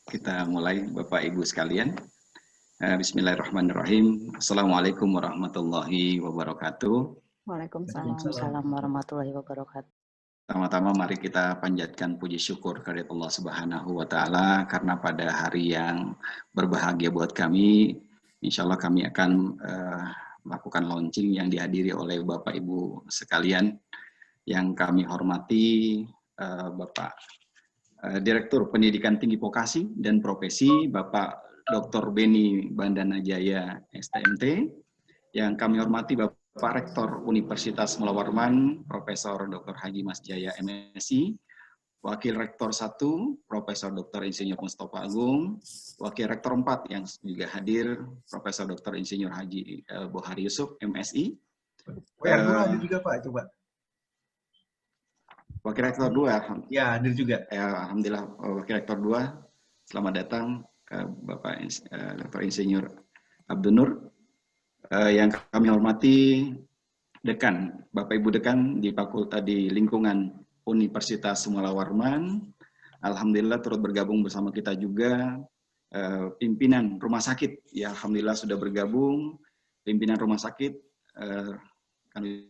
Kita mulai Bapak Ibu sekalian. Bismillahirrahmanirrahim. Assalamualaikum warahmatullahi wabarakatuh. Waalaikumsalam warahmatullahi wabarakatuh. Pertama-tama mari kita panjatkan puji syukur kehadirat Allah Subhanahu wa taala karena pada hari yang berbahagia buat kami, insya Allah kami akan melakukan launching yang dihadiri oleh Bapak Ibu sekalian. Yang kami hormati Bapak Direktur Pendidikan Tinggi Vokasi dan Profesi, Bapak Dr. Beni Bandana Jaya, STMT. Yang kami hormati Bapak Rektor Universitas Mula Warman, Profesor Dr. Haji Mas Jaya, MSI. Wakil Rektor 1, Profesor Dr. Insinyur Mustafa Agung. Wakil Rektor 4 yang juga hadir, Profesor Dr. Insinyur Haji Bohari Yusuf, MSI. Hadir juga Pak, itu Pak. Wakil Rektor 2. Ya, hadir juga. Alhamdulillah, Wakil Rektor 2. Selamat datang ke Bapak Dr. Insinyur Abdul Nur. Yang kami hormati Dekan, Bapak Ibu Dekan di Fakultas di lingkungan Universitas Mula Warman. Alhamdulillah turut bergabung bersama kita juga pimpinan rumah sakit. Ya, alhamdulillah sudah bergabung pimpinan rumah sakit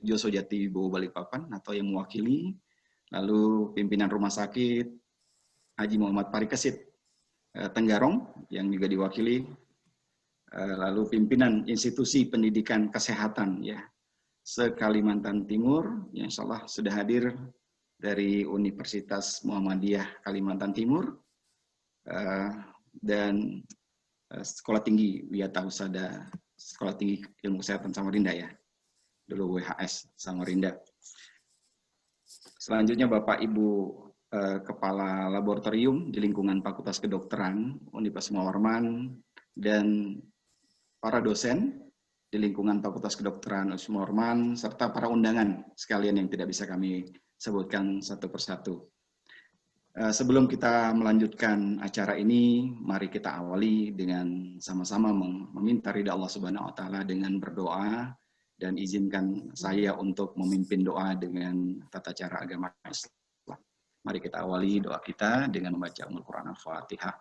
Joso Jati Bowo Balikpapan atau yang mewakili. Lalu pimpinan rumah sakit Haji Muhammad Parikesit Tenggarong yang juga diwakili, lalu pimpinan institusi pendidikan kesehatan ya se-Kalimantan Timur yang insya Allah sudah hadir dari Universitas Muhammadiyah Kalimantan Timur dan Sekolah Tinggi Wiatahusada Sekolah Tinggi Ilmu Kesehatan Samarinda ya, dulu WHS Samarinda. Selanjutnya Bapak Ibu Kepala Laboratorium di lingkungan Fakultas Kedokteran Universitas Mula Warman dan para dosen di lingkungan Fakultas Kedokteran Universitas Mula Warman serta para undangan sekalian yang tidak bisa kami sebutkan satu persatu. Sebelum kita melanjutkan acara ini, mari kita awali dengan sama-sama meminta ridha Allah Subhanahu wa taala dengan berdoa. Dan izinkan saya untuk memimpin doa dengan tata cara agama Islam. Mari kita awali doa kita dengan membaca Al-Quran Al-Fatihah.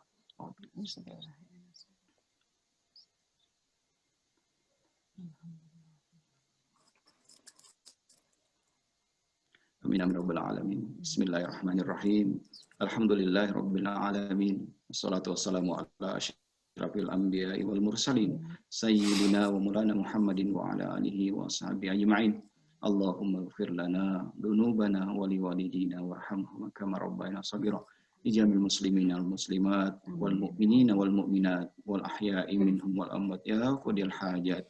Amin amin rabbil alamin. Bismillahirrahmanirrahim. Alhamdulillahi rabbil alamin. Wassalatu wassalamu ala asyrafil anbiya'i wal mursalin sayyidina wa maulana Muhammadin wa ala alihi wa sahbihi ajma'in. Allahumma ighfir lana dunubana wa liwalidina warhamhum kama rabbayana shaghira. Ijamil muslimina wal muslimat wal mu'minina wal mu'minat wal ahya'i minhum wal amwat ya qadil hajat.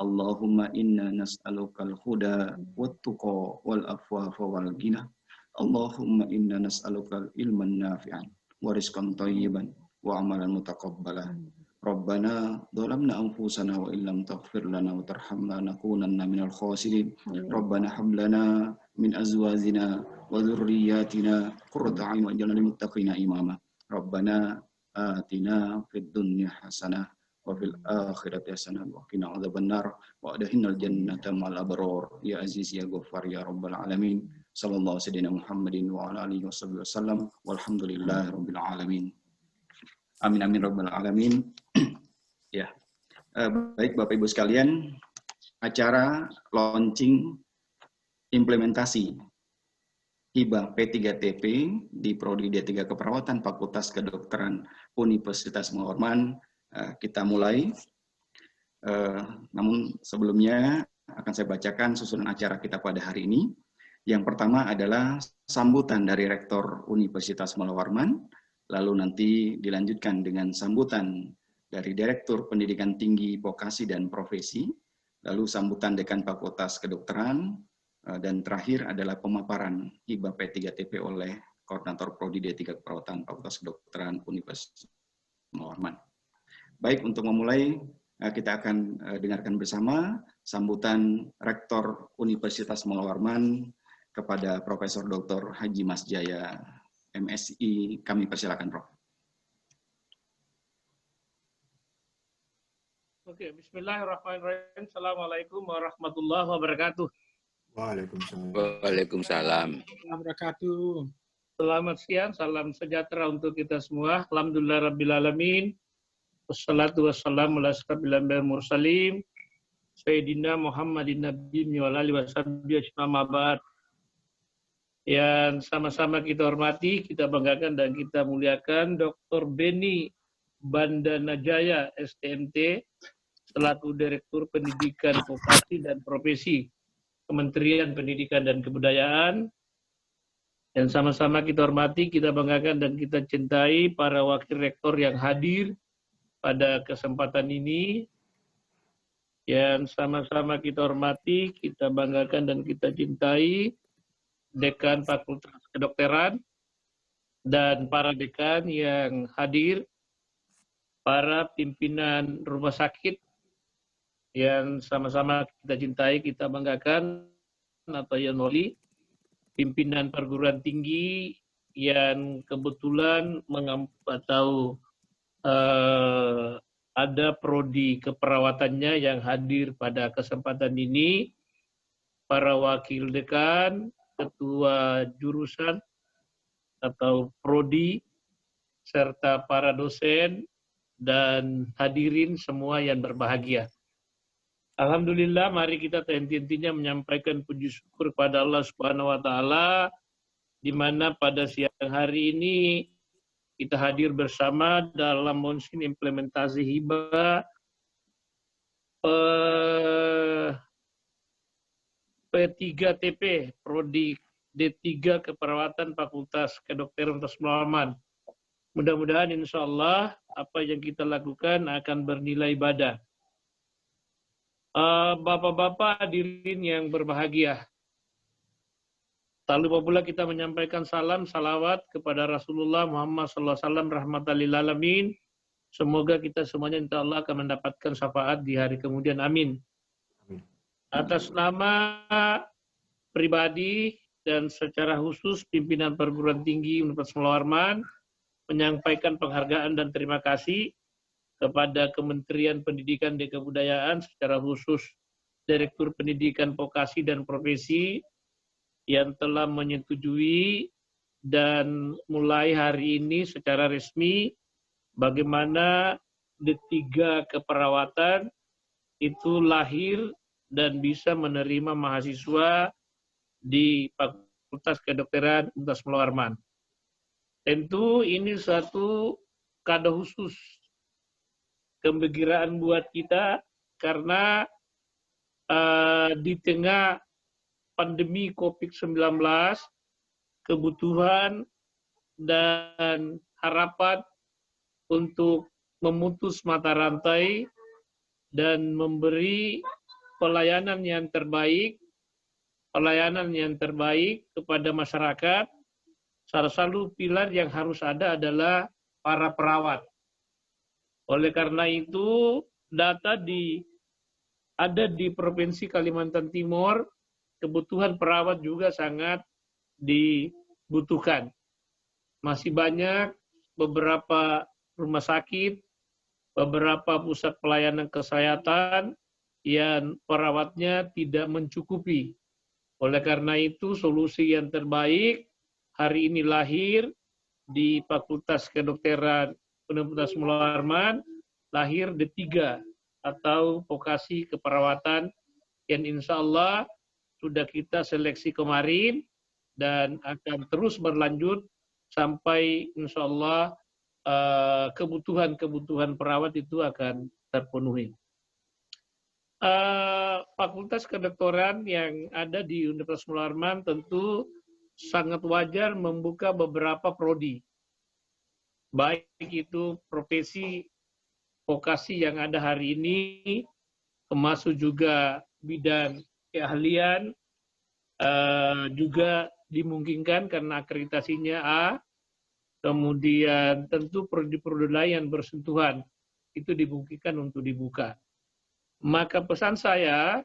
Allahumma inna nas'alukal huda wat tuqa wal afwafa wal ghina. Allahumma inna nas'alukal ilman nafi'an wa rizqan thayyiban wa amalan mutaqabbala. Rabbana dhalamna anfusana wa illam taghfir lana wa tarhamna lanakunanna minal khasirin. Rabbana hab lana min azwajina wa dhurriyyatina qurrata a'yun waj'alna lil muttaqina imama. Rabbana atina fid dunya hasanah wa fil akhirati hasanah wa qina adzabannar wa adkhilnal jannata ma'al abrar ya aziz ya ghaffar ya rabbal alamin. Sallallahu sayyidina Muhammadin wa ala alihi wasallam walhamdulillahi rabbil alamin. Amin amin rabbal alamin. Ya, baik Bapak Ibu sekalian, acara launching implementasi hibah P3TP di Prodi D3 Keperawatan Fakultas Kedokteran Universitas Mula Warman kita mulai. Namun sebelumnya akan saya bacakan susunan acara kita pada hari ini. Yang pertama adalah sambutan dari Rektor Universitas Mula Warman. Lalu nanti dilanjutkan dengan sambutan dari Direktur Pendidikan Tinggi Vokasi dan Profesi, lalu sambutan Dekan Fakultas Kedokteran, dan terakhir adalah pemaparan hibah P3TP oleh Koordinator Prodi D3 Keperawatan Fakultas Kedokteran Universitas Mula Warman. Baik, untuk memulai kita akan dengarkan bersama sambutan Rektor Universitas Mula Warman kepada Profesor Dr. Haji Mas Jaya, MSI, kami persilakan, Prof. Oke, bismillahirrahmanirrahim. Assalamualaikum warahmatullahi wabarakatuh. Waalaikumsalam. Waalaikumsalam. Wabarakatuh. Selamat siang, salam sejahtera untuk kita semua. Alhamdulillah Rabbil Alamin. Wassalatu wassalamu ala asyrafil anbiya'i wal mursalin. Sayyidina Muhammadin nabiyyin wa alihi washabbihi ajma'in. Yang sama-sama kita hormati, kita banggakan dan kita muliakan Dr. Beni Bandanajaya, STMT, selaku Direktur Pendidikan Vokasi dan Profesi Kementerian Pendidikan dan Kebudayaan. Dan sama-sama kita hormati, kita banggakan dan kita cintai para wakil rektor yang hadir pada kesempatan ini. Yang sama-sama kita hormati, kita banggakan dan kita cintai Dekan Fakultas Kedokteran dan para dekan yang hadir, para pimpinan rumah sakit yang sama-sama kita cintai, kita banggakan, atau yang wali, pimpinan perguruan tinggi yang kebetulan ada prodi keperawatannya yang hadir pada kesempatan ini, para wakil dekan, ketua jurusan atau prodi, serta para dosen dan hadirin semua yang berbahagia. Alhamdulillah, mari kita henti-hentinya menyampaikan puji syukur kepada Allah Subhanahu wa Ta'ala, di mana pada siang hari ini kita hadir bersama dalam monsin implementasi hibah P3TP, Prodi D3 Keperawatan Fakultas Kedokteran Universitas Muhammad. Mudah-mudahan insya Allah apa yang kita lakukan akan bernilai ibadah. Bapak-bapak hadirin yang berbahagia, tak lupa pula kita menyampaikan salam salawat kepada Rasulullah Muhammad SAW rahmatan lil alamin. Semoga kita semuanya insya Allah akan mendapatkan syafaat di hari kemudian. Amin. Atas nama pribadi dan secara khusus pimpinan perguruan tinggi Universitas Muhammad menyampaikan penghargaan dan terima kasih kepada Kementerian Pendidikan dan Kebudayaan, secara khusus Direktur Pendidikan Vokasi dan Profesi yang telah menyetujui dan mulai hari ini secara resmi bagaimana D3 Keperawatan itu lahir dan bisa menerima mahasiswa di Fakultas Kedokteran Universitas Muhammad. Tentu ini suatu kado khusus, kegembiraan buat kita karena di tengah pandemi COVID-19, kebutuhan dan harapan untuk memutus mata rantai dan memberi pelayanan yang terbaik kepada masyarakat, salah satu pilar yang harus ada adalah para perawat. Oleh karena itu, data ada di Provinsi Kalimantan Timur, kebutuhan perawat juga sangat dibutuhkan. Masih banyak beberapa rumah sakit, beberapa pusat pelayanan kesehatan yang perawatnya tidak mencukupi. Oleh karena itu, solusi yang terbaik hari ini lahir di Fakultas Kedokteran Universitas Muhammad, lahir D3 atau vokasi keperawatan yang insya Allah sudah kita seleksi kemarin dan akan terus berlanjut sampai insya Allah kebutuhan perawat itu akan terpenuhi. Fakultas Kedokteran yang ada di Universitas Muhammad tentu sangat wajar membuka beberapa prodi, baik itu profesi vokasi yang ada hari ini, termasuk juga bidang keahlian, juga dimungkinkan karena akreditasinya A, kemudian tentu prodi-prodi lain yang bersentuhan, itu dimungkinkan untuk dibuka. Maka pesan saya,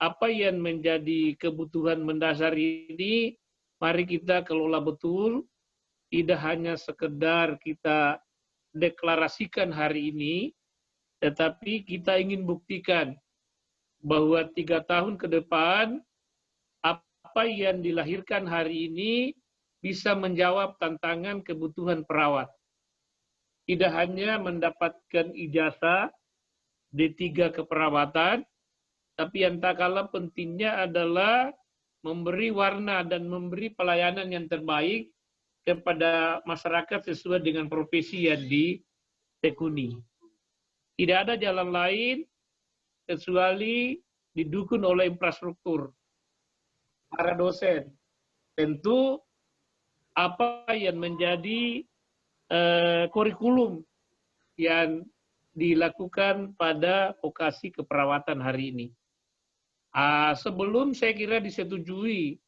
apa yang menjadi kebutuhan mendasar ini, mari kita kelola betul, tidak hanya sekedar kita deklarasikan hari ini, tetapi kita ingin buktikan bahwa 3 tahun ke depan, apa yang dilahirkan hari ini bisa menjawab tantangan kebutuhan perawat. Tidak hanya mendapatkan ijazah D3 keperawatan, tapi yang tak kalah pentingnya adalah memberi warna dan memberi pelayanan yang terbaik kepada masyarakat sesuai dengan profesi yang ditekuni. Tidak ada jalan lain kecuali didukung oleh infrastruktur. Para dosen, tentu apa yang menjadi kurikulum yang dilakukan pada vokasi keperawatan hari ini. Sebelum saya kira disetujui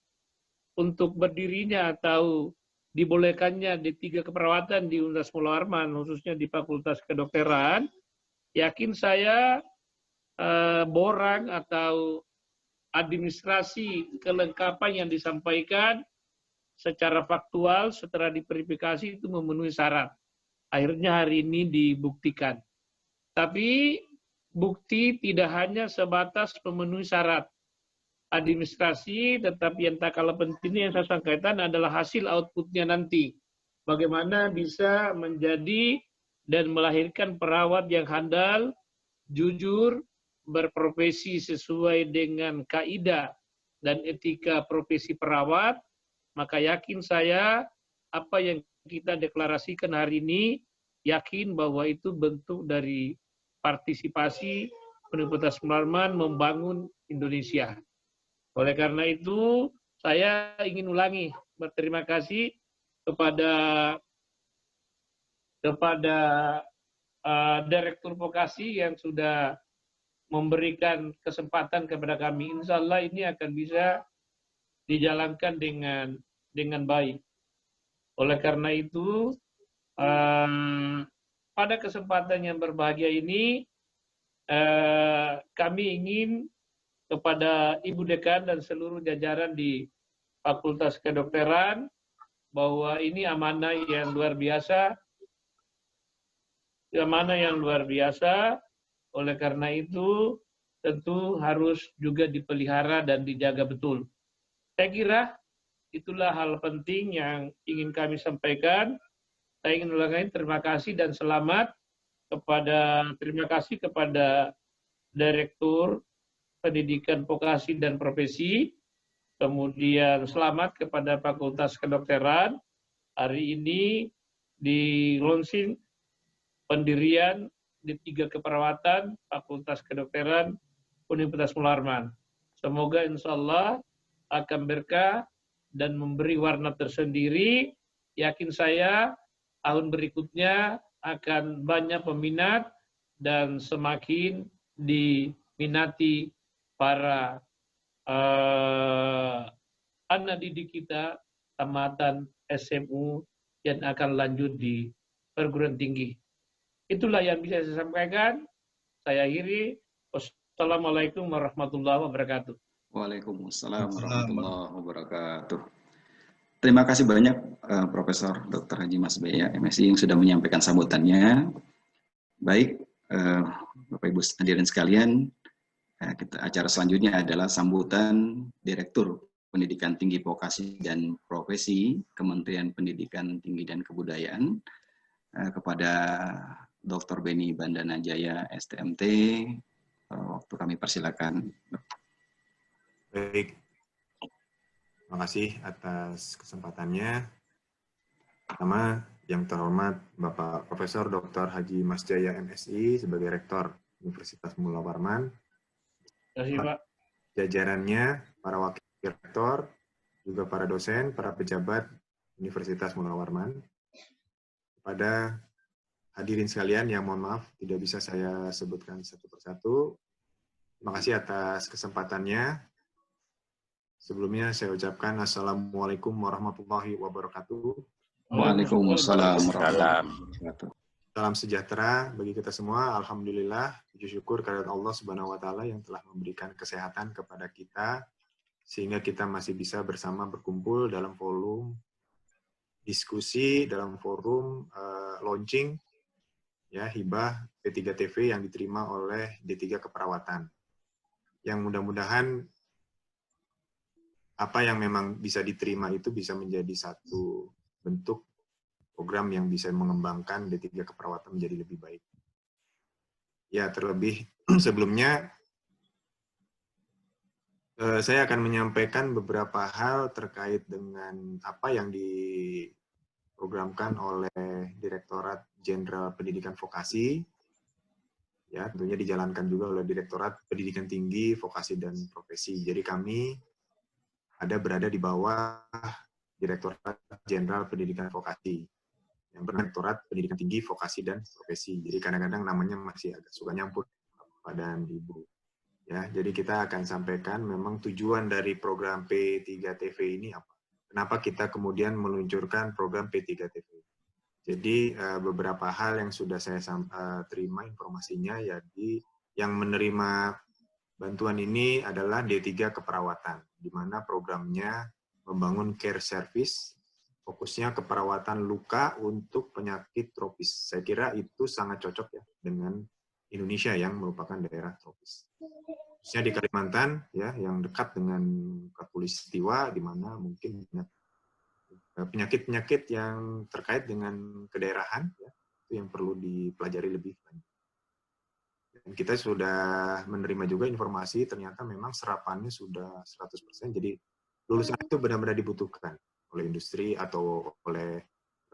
untuk berdirinya atau dibolehkannya D3 keperawatan di Universitas Mula Warman, khususnya di Fakultas Kedokteran, yakin saya borang atau administrasi kelengkapan yang disampaikan secara faktual setelah diverifikasi itu memenuhi syarat. Akhirnya hari ini dibuktikan. Tapi bukti tidak hanya sebatas memenuhi syarat administrasi, tetapi yang tak kalah pentingnya yang saya sampaikan adalah hasil outputnya nanti. Bagaimana bisa menjadi dan melahirkan perawat yang handal, jujur, berprofesi sesuai dengan kaidah dan etika profesi perawat, maka yakin saya apa yang kita deklarasikan hari ini, yakin bahwa itu bentuk dari partisipasi Universitas Mula Warman membangun Indonesia. Oleh karena itu, saya ingin ulangi berterima kasih kepada Direktur Vokasi yang sudah memberikan kesempatan kepada kami. Insya Allah ini akan bisa dijalankan dengan baik. Oleh karena itu, pada kesempatan yang berbahagia ini, kami ingin kepada Ibu Dekan dan seluruh jajaran di Fakultas Kedokteran bahwa ini amanah yang luar biasa. Oleh karena itu, tentu harus juga dipelihara dan dijaga betul. Saya kira itulah hal penting yang ingin kami sampaikan. Saya ingin ulangi terima kasih dan selamat terima kasih kepada Direktur Pendidikan Vokasi dan Profesi, kemudian selamat kepada Fakultas Kedokteran. Hari ini di launching pendirian D3 Keperawatan Fakultas Kedokteran Universitas Mula Warman. Semoga insya Allah akan berkah dan memberi warna tersendiri. Yakin saya tahun berikutnya akan banyak peminat dan semakin diminati para anak didik kita tamatan SMU yang akan lanjut di perguruan tinggi. Itulah yang bisa saya sampaikan. Saya akhiri. Wassalamualaikum warahmatullahi wabarakatuh. Waalaikumsalam warahmatullahi wabarakatuh. Terima kasih banyak Profesor Dr. Haji Mas Beya, MSI, yang sudah menyampaikan sambutannya. Baik, Bapak Ibu hadirin sekalian, acara selanjutnya adalah sambutan Direktur Pendidikan Tinggi Vokasi dan Profesi Kementerian Pendidikan Tinggi dan Kebudayaan kepada Dr. Beni Bandana Jaya, STMT. Waktu kami persilakan. Baik, terima kasih atas kesempatannya. Pertama, yang terhormat Bapak Profesor Dr. Haji Mas Jaya, MSI, sebagai Rektor Universitas Mula Warman. Terima kasih, Pak. Jajarannya, para wakil rektor, juga para dosen, para pejabat Universitas Mula Warman. Kepada hadirin sekalian yang mohon maaf tidak bisa saya sebutkan satu persatu. Terima kasih atas kesempatannya. Sebelumnya saya ucapkan Assalamualaikum warahmatullahi wabarakatuh. Waalaikumsalam warahmatullahi wabarakatuh. Salam sejahtera bagi kita semua. Alhamdulillah, puji syukur kehadirat Allah Subhanahu wa taala yang telah memberikan kesehatan kepada kita sehingga kita masih bisa bersama berkumpul dalam forum diskusi, dalam forum launching ya hibah D3 TV yang diterima oleh D3 Keperawatan. Yang mudah-mudahan apa yang memang bisa diterima itu bisa menjadi satu bentuk program yang bisa mengembangkan D3 keperawatan menjadi lebih baik. Ya, terlebih sebelumnya saya akan menyampaikan beberapa hal terkait dengan apa yang diprogramkan oleh Direktorat Jenderal Pendidikan Vokasi, ya tentunya dijalankan juga oleh Direktorat Pendidikan Tinggi, Vokasi dan Profesi. Jadi kami berada di bawah Direktorat Jenderal Pendidikan Vokasi, yang Direktorat Pendidikan Tinggi, Vokasi dan Profesi. Jadi kadang-kadang namanya masih agak suka nyampur Pak dan Ibu. Ya, jadi kita akan sampaikan memang tujuan dari program P3TV ini apa. Kenapa kita kemudian meluncurkan program P3TV. Jadi beberapa hal yang sudah saya terima informasinya, jadi yang menerima bantuan ini adalah D3 keperawatan, di mana programnya membangun care service, fokusnya keperawatan luka untuk penyakit tropis. Saya kira itu sangat cocok ya dengan Indonesia yang merupakan daerah tropis. Khususnya di Kalimantan, ya, yang dekat dengan Katulistiwa, di mana mungkin penyakit-penyakit yang terkait dengan kedaerahan, ya, itu yang perlu dipelajari lebih lanjut. Dan kita sudah menerima juga informasi ternyata memang serapannya sudah 100%, jadi lulusan itu benar-benar dibutuhkan oleh industri atau oleh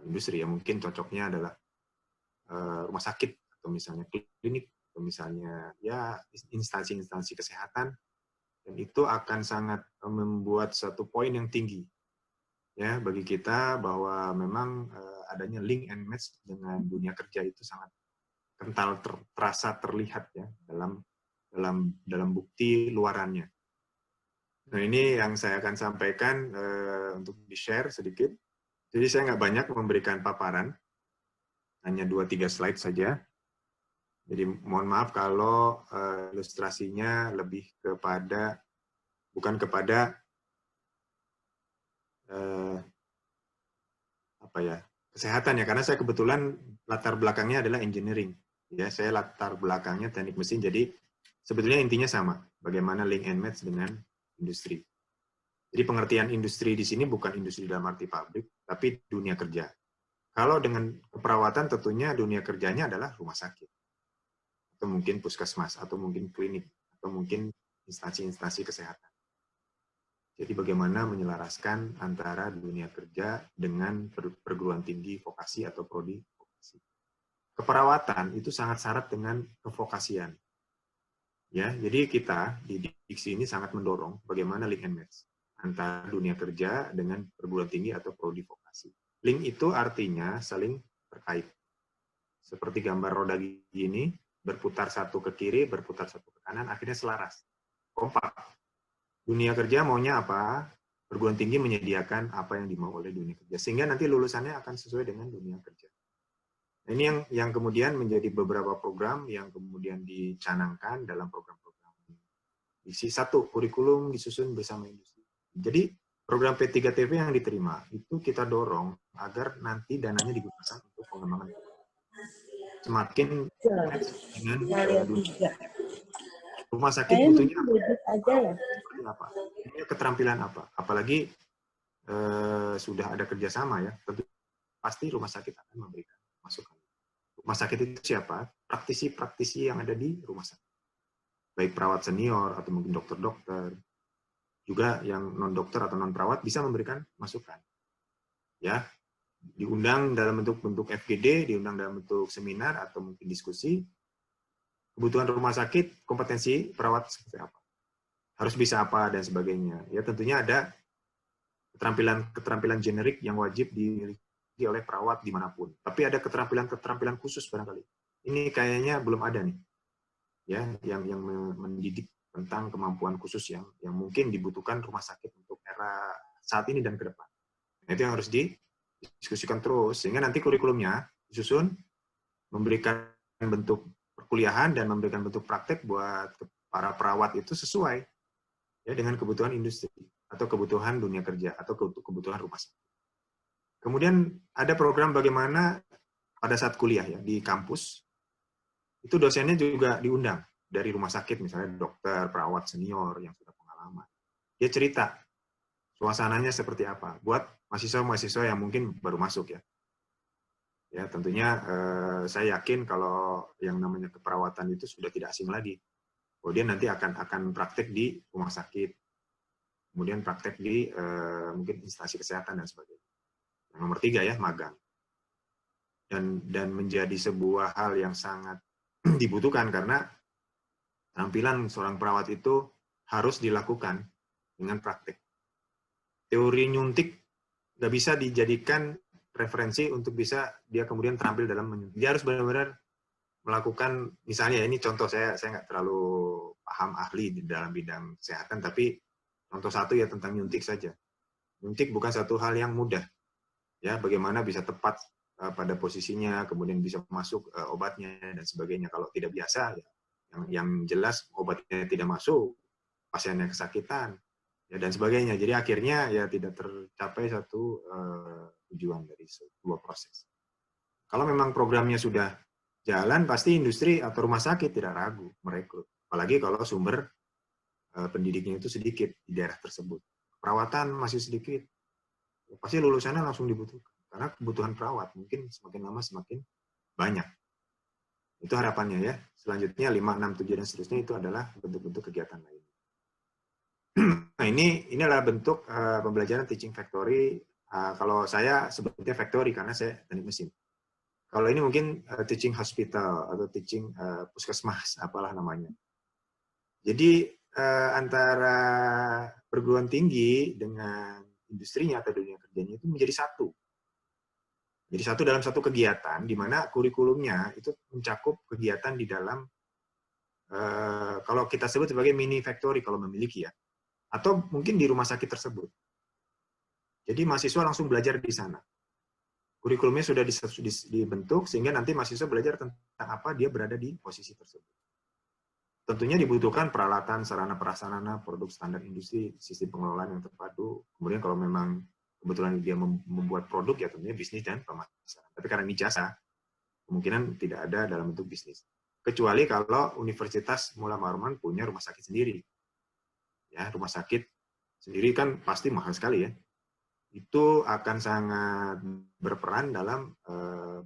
industri yang mungkin cocoknya adalah rumah sakit atau misalnya klinik atau misalnya ya instansi-instansi kesehatan, dan itu akan sangat membuat satu poin yang tinggi ya bagi kita bahwa memang adanya link and match dengan dunia kerja itu sangat kental, terasa terlihat ya dalam bukti luarannya. Nah, ini yang saya akan sampaikan untuk di-share sedikit. Jadi saya nggak banyak memberikan paparan, hanya 2-3 slide saja. Jadi mohon maaf kalau ilustrasinya lebih kepada, bukan kepada kesehatan ya, karena saya kebetulan latar belakangnya adalah engineering. Ya, saya latar belakangnya teknik mesin, jadi sebetulnya intinya sama, bagaimana link and match dengan industri. Jadi pengertian industri di sini bukan industri dalam arti pabrik, tapi dunia kerja. Kalau dengan keperawatan tentunya dunia kerjanya adalah rumah sakit, atau mungkin puskesmas, atau mungkin klinik, atau mungkin instansi-instansi kesehatan. Jadi bagaimana menyelaraskan antara dunia kerja dengan perguruan tinggi vokasi atau prodi vokasi. Keperawatan itu sangat syarat dengan kevokasian. Ya, jadi kita di Diksi ini sangat mendorong bagaimana link and match antara dunia kerja dengan perguruan tinggi atau prodi vokasi. Link itu artinya saling terkait. Seperti gambar roda gini, berputar satu ke kiri, berputar satu ke kanan, akhirnya selaras. Kompak. Dunia kerja maunya apa? Perguruan tinggi menyediakan apa yang dimau oleh dunia kerja. Sehingga nanti lulusannya akan sesuai dengan dunia kerja. Nah, ini yang kemudian menjadi beberapa program yang kemudian dicanangkan dalam program-program Diksi. 1, kurikulum disusun bersama industri. Jadi program P3TV yang diterima itu kita dorong agar nanti dananya digunakan untuk pengembangan semakin dengan dunia. Rumah sakit butuhnya apa? Keterampilan apa? Apalagi sudah ada kerjasama ya, tentu pasti rumah sakit akan memberikan masukan. Rumah sakit itu siapa? Praktisi-praktisi yang ada di rumah sakit. Baik perawat senior atau mungkin dokter-dokter, juga yang non-dokter atau non-perawat bisa memberikan masukan. Ya, diundang dalam bentuk FGD, diundang dalam bentuk seminar atau mungkin diskusi. Kebutuhan rumah sakit, kompetensi perawat seperti apa? Harus bisa apa dan sebagainya. Ya, tentunya ada keterampilan generik yang wajib dimiliki oleh perawat dimanapun. Tapi ada keterampilan khusus barangkali. Ini kayaknya belum ada nih, ya, yang mendidik tentang kemampuan khusus yang mungkin dibutuhkan rumah sakit untuk era saat ini dan ke depan. Nah, itu yang harus didiskusikan terus, sehingga nanti kurikulumnya disusun, memberikan bentuk perkuliahan dan memberikan bentuk praktek buat para perawat itu sesuai ya dengan kebutuhan industri atau kebutuhan dunia kerja atau kebutuhan rumah sakit. Kemudian ada program bagaimana pada saat kuliah ya di kampus itu dosennya juga diundang dari rumah sakit, misalnya dokter, perawat senior yang sudah pengalaman. Dia cerita suasananya seperti apa buat mahasiswa-mahasiswa yang mungkin baru masuk ya. Ya tentunya saya yakin kalau yang namanya keperawatan itu sudah tidak asing lagi. Kemudian nanti akan praktek di rumah sakit, kemudian praktek di mungkin instansi kesehatan dan sebagainya. Yang nomor 3 ya, magang. Dan menjadi sebuah hal yang sangat dibutuhkan karena tampilan seorang perawat itu harus dilakukan dengan praktek. Teori nyuntik nggak bisa dijadikan referensi untuk bisa dia kemudian terampil dalam menyuntik. Dia harus benar-benar melakukan, misalnya ini contoh, saya nggak terlalu paham ahli di dalam bidang kesehatan, tapi contoh satu ya tentang nyuntik saja. Nyuntik bukan satu hal yang mudah. Ya, bagaimana bisa tepat pada posisinya, kemudian bisa masuk obatnya dan sebagainya. Kalau tidak biasa, ya, yang jelas obatnya tidak masuk, pasiennya kesakitan, ya dan sebagainya. Jadi akhirnya ya tidak tercapai satu tujuan dari sebuah proses. Kalau memang programnya sudah jalan, pasti industri atau rumah sakit tidak ragu merekrut. Apalagi kalau sumber pendidiknya itu sedikit di daerah tersebut. Perawatan masih sedikit, pasti lulusannya langsung dibutuhkan. Karena kebutuhan perawat mungkin semakin lama semakin banyak. Itu harapannya ya. Selanjutnya 5, 6, 7, dan seterusnya itu adalah bentuk-bentuk kegiatan lain. Nah ini adalah bentuk pembelajaran teaching factory. Kalau saya sebutnya factory karena saya teknik mesin. Kalau ini mungkin teaching hospital atau teaching puskesmas, apalah namanya. Jadi antara perguruan tinggi dengan industrinya atau dunia kerjanya itu menjadi satu. Jadi satu dalam satu kegiatan, di mana kurikulumnya itu mencakup kegiatan di dalam, kalau kita sebut sebagai mini factory kalau memiliki ya, atau mungkin di rumah sakit tersebut. Jadi mahasiswa langsung belajar di sana. Kurikulumnya sudah dibentuk, sehingga nanti mahasiswa belajar tentang apa dia berada di posisi tersebut. Tentunya dibutuhkan peralatan, sarana prasarana, produk standar industri, sistem pengelolaan yang terpadu. Kemudian kalau memang kebetulan dia membuat produk, ya tentunya bisnis dan pemasaran. Tapi karena ini jasa, kemungkinan tidak ada dalam bentuk bisnis. Kecuali kalau Universitas Mula Maruman punya rumah sakit sendiri. Ya, rumah sakit sendiri kan pasti mahal sekali ya. Itu akan sangat berperan dalam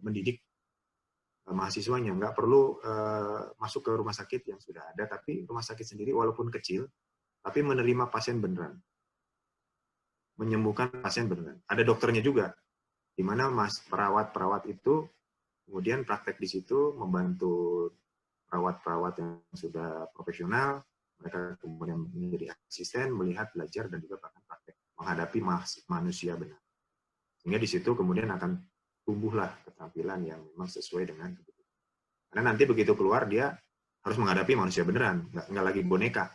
mendidik mahasiswanya. Nggak perlu masuk ke rumah sakit yang sudah ada, tapi rumah sakit sendiri walaupun kecil, tapi menerima pasien beneran. Menyembuhkan pasien beneran. Ada dokternya juga, di mana perawat-perawat itu kemudian praktek di situ membantu perawat-perawat yang sudah profesional, mereka kemudian menjadi asisten, melihat, belajar, dan juga bahkan praktek menghadapi manusia benar. Sehingga di situ kemudian akan tumbuhlah keterampilan yang memang sesuai dengan kebutuhan. Karena nanti begitu keluar dia harus menghadapi manusia beneran, nggak lagi boneka.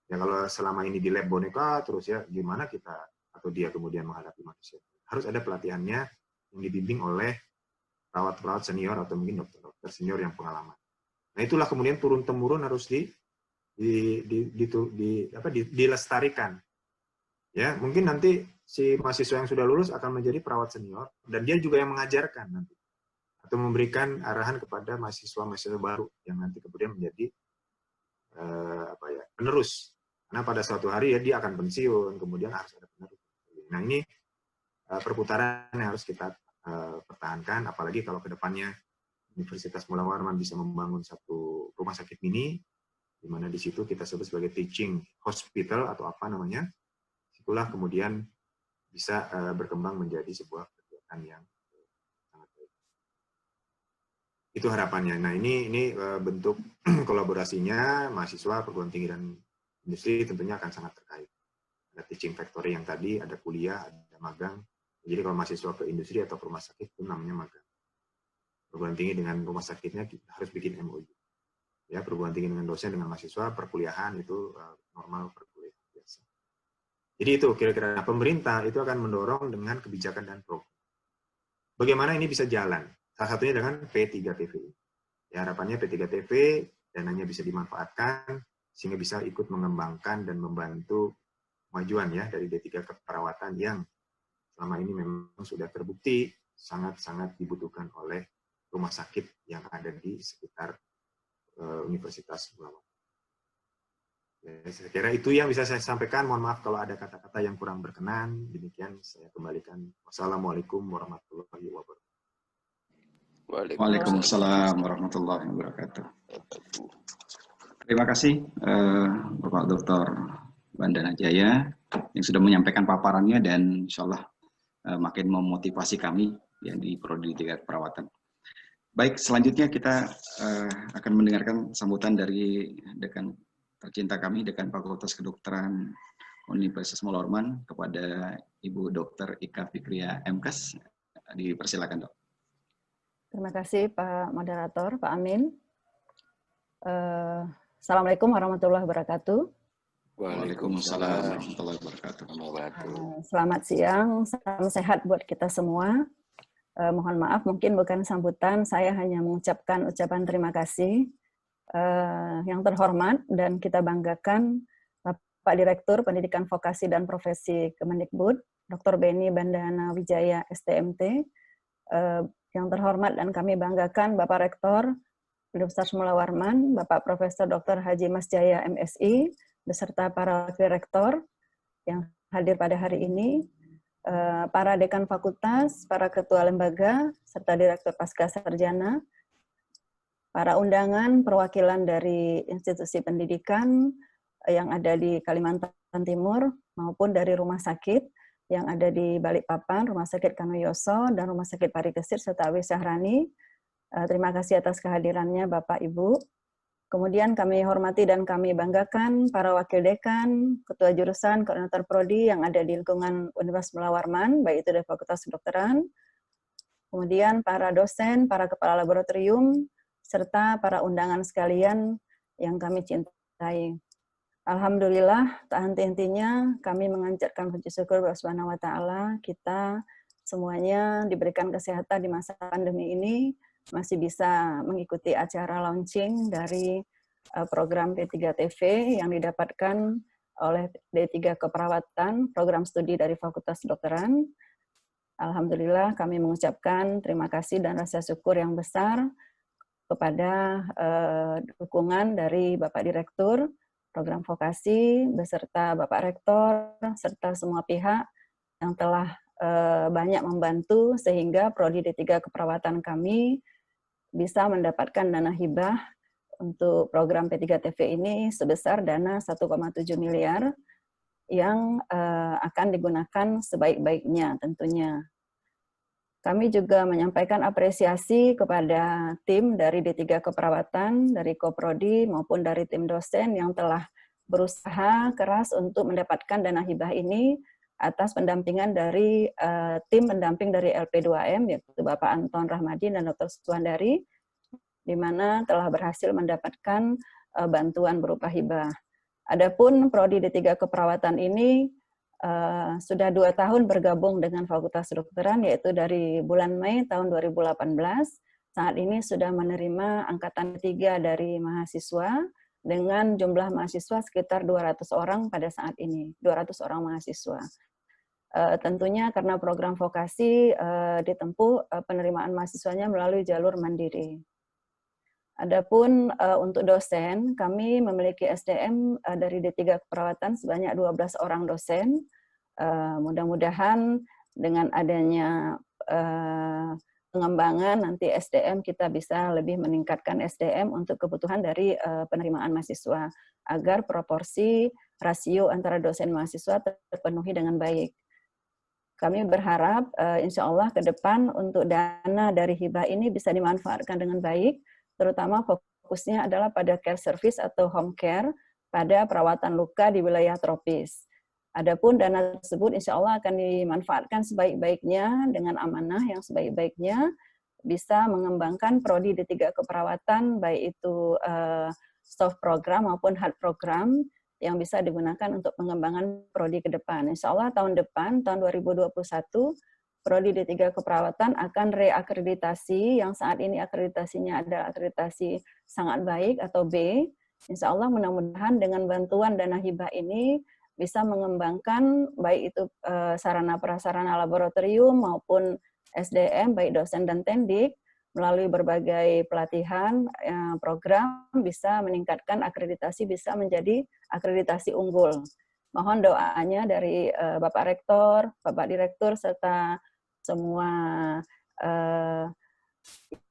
Ya kalau selama ini di lab boneka terus ya gimana kita atau dia kemudian menghadapi manusia. Harus ada pelatihannya yang dibimbing oleh perawat-perawat senior atau mungkin dokter-dokter senior yang pengalaman. Nah itulah kemudian turun-temurun harus dilestarikan. Ya mungkin nanti si mahasiswa yang sudah lulus akan menjadi perawat senior dan dia juga yang mengajarkan nanti atau memberikan arahan kepada mahasiswa-mahasiswa baru yang nanti kemudian menjadi penerus. Karena pada suatu hari ya dia akan pensiun, kemudian harus ada penerus. Nah ini perputaran yang harus kita pertahankan, apalagi kalau kedepannya Universitas Mula Maruman bisa membangun satu rumah sakit mini, di mana di situ kita sebut sebagai teaching hospital atau apa namanya, itulah kemudian bisa berkembang menjadi sebuah kegiatan yang sangat baik. Itu harapannya. Nah ini bentuk kolaborasinya mahasiswa, perguruan tinggi dan industri tentunya akan sangat terkait. Ada teaching factory yang tadi, ada kuliah, ada magang. Jadi kalau mahasiswa ke industri atau ke rumah sakit itu namanya magang. Perguruan tinggi dengan rumah sakitnya harus bikin MOU. Ya, perguruan tinggi dengan dosen dengan mahasiswa, perkuliahan itu normal perkuliahan biasa. Jadi itu kira-kira pemerintah itu akan mendorong dengan kebijakan dan program. Bagaimana ini bisa jalan? Salah satunya dengan P3TV. Ya, harapannya P3TV dananya bisa dimanfaatkan sehingga bisa ikut mengembangkan dan membantu kemajuan ya dari D3 keperawatan yang selama ini memang sudah terbukti sangat-sangat dibutuhkan oleh rumah sakit yang ada di sekitar Universitas Mula Maruman. Ya, saya kira itu yang bisa saya sampaikan. Mohon maaf kalau ada kata-kata yang kurang berkenan. Demikian saya kembalikan. Wassalamualaikum warahmatullahi wabarakatuh. Waalaikumsalam warahmatullahi wabarakatuh. Terima kasih Bapak Dr. Bandana Jaya yang sudah menyampaikan paparannya dan insya Allah makin memotivasi kami ya, di Prodi 3 Keperawatan. Baik, selanjutnya kita akan mendengarkan sambutan dari dekan tercinta kami, Dekan Fakultas Kedokteran Universitas Muhammad Orman, kepada Ibu Dr. Ika Fikria MKes. Dipersilakan, Dok. Terima kasih Pak Moderator, Pak Amin. Assalamualaikum warahmatullahi wabarakatuh. Waalaikumsalam warahmatullahi wabarakatuh. Selamat siang, salam sehat buat kita semua. Mohon maaf, mungkin bukan sambutan, saya hanya mengucapkan ucapan terima kasih yang terhormat dan kita banggakan Pak Direktur Pendidikan Vokasi dan Profesi Kemendikbud, Dr. Beni Bandana Wijaya STMT, yang terhormat dan kami banggakan Bapak Rektor Universitas Muhammad Warman, Bapak Profesor Dr. Haji Mas Jaya MSI, beserta para wakil rektor yang hadir pada hari ini, para dekan fakultas, para ketua lembaga, serta direktur pasca sarjana, para undangan perwakilan dari institusi pendidikan yang ada di Kalimantan Timur maupun dari rumah sakit yang ada di Balikpapan, Rumah Sakit Kanoyoso, dan Rumah Sakit Parikesit, serta W. Syahrani. Terima kasih atas kehadirannya Bapak Ibu. Kemudian kami hormati dan kami banggakan para wakil dekan, ketua jurusan, koordinator prodi yang ada di lingkungan Universitas Muhammad Warman, baik itu dari Fakultas Kedokteran, kemudian para dosen, para kepala laboratorium, serta para undangan sekalian yang kami cintai. Alhamdulillah, tak henti-hentinya kami mengancurkan puji syukur kepada Subhanahu wa Ta'ala, kita semuanya diberikan kesehatan di masa pandemi ini, masih bisa mengikuti acara launching dari program D3TV yang didapatkan oleh D3 Keperawatan, program studi dari Fakultas Kedokteran. Alhamdulillah kami mengucapkan terima kasih dan rasa syukur yang besar kepada dukungan dari Bapak Direktur Program Vokasi, beserta Bapak Rektor, serta semua pihak yang telah banyak membantu sehingga Prodi D3 Keperawatan kami bisa mendapatkan dana hibah untuk program P3TV ini sebesar dana 1,7 miliar yang akan digunakan sebaik-baiknya tentunya. Kami juga menyampaikan apresiasi kepada tim dari D3 Keperawatan, dari Koprodi maupun dari tim dosen yang telah berusaha keras untuk mendapatkan dana hibah ini atas pendampingan dari tim pendamping dari LP2M, yaitu Bapak Anton Rahmadi dan Dr. Suwandari, di mana telah berhasil mendapatkan bantuan berupa hibah. Adapun Prodi D3 Keperawatan ini sudah 2 tahun bergabung dengan Fakultas Kedokteran, yaitu dari bulan Mei tahun 2018. Saat ini sudah menerima angkatan 3 dari mahasiswa dengan jumlah mahasiswa sekitar 200 orang pada saat ini, 200 orang mahasiswa. Tentunya karena program vokasi ditempuh penerimaan mahasiswanya melalui jalur mandiri. Adapun untuk dosen, kami memiliki SDM dari D3 Keperawatan sebanyak 12 orang dosen. Mudah-mudahan dengan adanya pengembangan nanti SDM kita bisa lebih meningkatkan SDM untuk kebutuhan dari penerimaan mahasiswa agar proporsi rasio antara dosen mahasiswa terpenuhi dengan baik. Kami berharap insya Allah ke depan untuk dana dari hibah ini bisa dimanfaatkan dengan baik, terutama fokusnya adalah pada care service atau home care pada perawatan luka di wilayah tropis. Adapun dana tersebut insya Allah akan dimanfaatkan sebaik-baiknya dengan amanah yang sebaik-baiknya bisa mengembangkan Prodi D3 Keperawatan, baik itu soft program maupun hard program yang bisa digunakan untuk pengembangan Prodi ke depan. Insya Allah tahun depan, tahun 2021, Prodi D3 Keperawatan akan reakreditasi, yang saat ini akreditasinya adalah akreditasi sangat baik atau B. Insya Allah mudah-mudahan dengan bantuan dana hibah ini bisa mengembangkan baik itu sarana prasarana laboratorium maupun SDM, baik dosen dan tendik, melalui berbagai pelatihan, program bisa meningkatkan akreditasi, bisa menjadi akreditasi unggul. Mohon doanya dari Bapak Rektor, Bapak Direktur, serta semua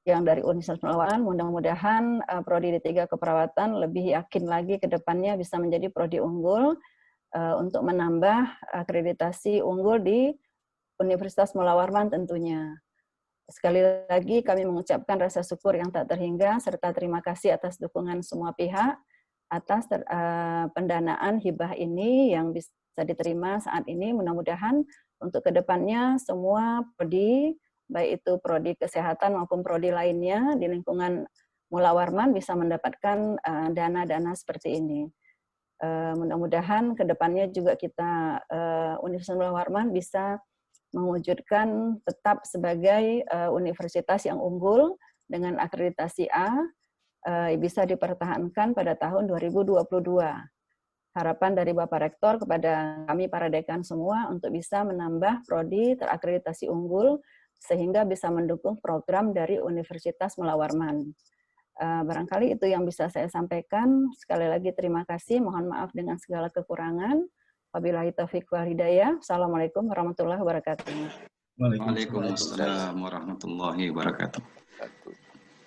yang dari Universitas Melawarman, mudah-mudahan Prodi D3 Keperawatan lebih yakin lagi ke depannya bisa menjadi Prodi unggul untuk menambah akreditasi unggul di Universitas Melawarman tentunya. Sekali lagi kami mengucapkan rasa syukur yang tak terhingga serta terima kasih atas dukungan semua pihak atas pendanaan hibah ini yang bisa diterima saat ini. Mudah-mudahan untuk kedepannya semua prodi, baik itu prodi kesehatan maupun prodi lainnya di lingkungan Mulawarman bisa mendapatkan dana-dana seperti ini. Mudah-mudahan kedepannya juga kita Universitas Mulawarman bisa mewujudkan tetap sebagai universitas yang unggul dengan akreditasi A, bisa dipertahankan pada tahun 2022. Harapan dari Bapak Rektor kepada kami para dekan semua untuk bisa menambah prodi terakreditasi unggul sehingga bisa mendukung program dari Universitas Mulawarman. Barangkali itu yang bisa saya sampaikan. Sekali lagi terima kasih, mohon maaf dengan segala kekurangan. Wabillahi taufiq wal hidayah. Assalamualaikum warahmatullahi wabarakatuh. Waalaikumsalam warahmatullahi wabarakatuh.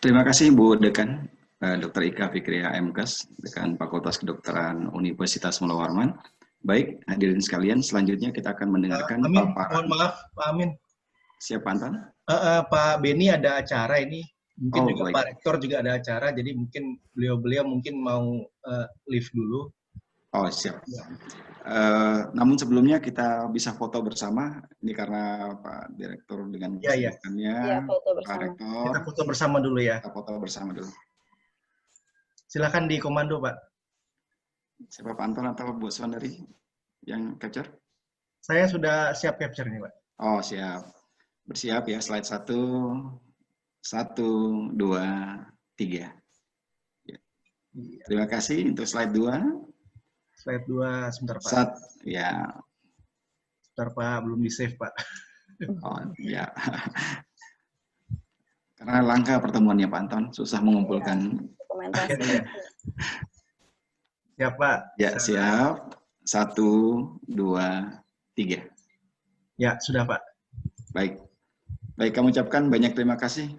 Terima kasih Bu Dekan, Dr. Ika Fikriya MKes, Dekan Fakultas Kedokteran Universitas Mulawarman. Baik, hadirin sekalian, selanjutnya kita akan mendengarkan Amin, paparan. mohon maaf, Pak Amin. Siap, Anton? Pak Beni ada acara ini. Mungkin juga baik. Pak Rektor juga ada acara, jadi mungkin beliau mungkin mau leave dulu. Oh, siap. Namun sebelumnya kita bisa foto bersama. Ini karena Pak Direktur dengan kesibukannya. Ya, foto bersama. Pak Rektor. Kita foto bersama dulu ya. Kita foto bersama dulu. Silakan di komando, Pak. Siapa Pak Anton atau Bu Swandari yang capture? Saya sudah siap capture nih, Pak. Oh, siap. Bersiap ya, slide 1, 1, 2, 3. Ya. Terima kasih untuk slide 2. Slide 2, sebentar Pak. Ya. Sebentar Pak, belum di-save Pak. Oh, ya. Karena langka pertemuannya Pak Anton, susah mengumpulkan. Dokumentasi. Siap Pak. Ya, siap. 1, 2, 3. Ya, sudah Pak. Baik. Baik, kami ucapkan banyak terima kasih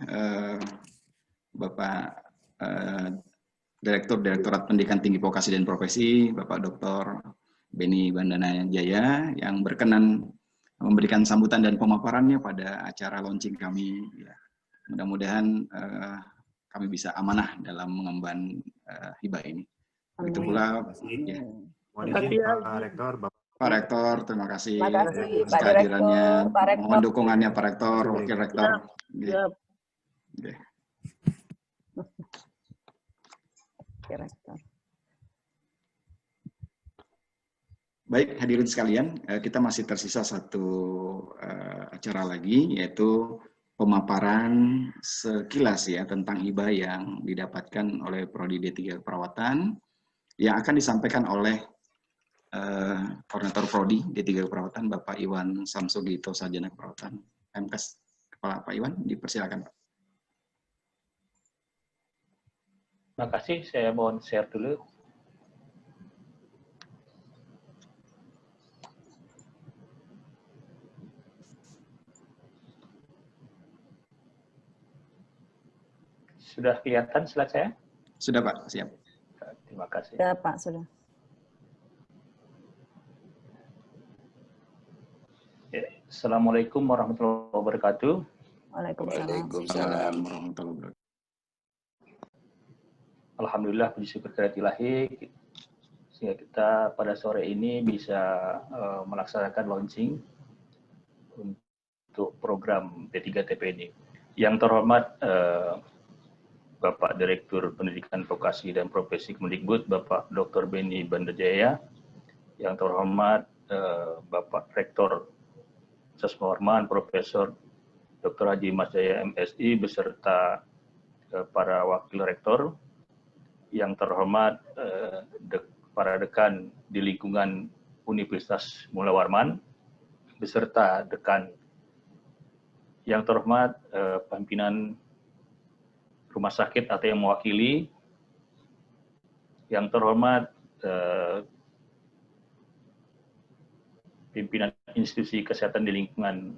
Bapak Direktur Direktorat Pendidikan Tinggi Vokasi dan Profesi, Bapak Dr. Beni Bandana Jaya, yang berkenan memberikan sambutan dan pemaparannya pada acara launching kami. Ya, mudah-mudahan kami bisa amanah dalam mengemban hibah ini. Begitu pula. Ya. Mohon izin Pak Rektor, Pak Rektor, terima kasih. Terima kasih atas Pak kehadirannya. Direktur, Pak Rektor. Mohon dukungannya Pak Rektor, Wakil Rektor. Siap. Ya. Baik, hadirin sekalian, kita masih tersisa satu acara lagi, yaitu pemaparan sekilas ya tentang hibah yang didapatkan oleh Prodi D3 Keperawatan yang akan disampaikan oleh Koordinator Prodi D3 Keperawatan, Bapak Iwan Samsugito Sarjana Keperawatan MKes. Kepala Pak Iwan, dipersilakan Pak. Terima kasih, saya mohon share dulu. Sudah kelihatan slide saya? Sudah Pak, siap. Terima kasih. Sudah Pak, sudah. Assalamualaikum warahmatullahi wabarakatuh. Waalaikumsalam warahmatullahi wabarakatuh. Alhamdulillah, puji syukur kehadirat ilahi, sehingga kita pada sore ini bisa melaksanakan launching untuk program D3TP ini. Yang terhormat Bapak Direktur Pendidikan Vokasi dan Profesi Kemendikbud, Bapak Dr. Beni Bandana Jaya, yang terhormat Bapak Rektor Universitas Mulawarman, Profesor Dr. Haji Mas Jaya MSI, beserta para wakil rektor, yang terhormat para dekan di lingkungan Universitas Mulawarman, beserta dekan, yang terhormat pimpinan rumah sakit atau yang mewakili, yang terhormat pimpinan institusi kesehatan di lingkungan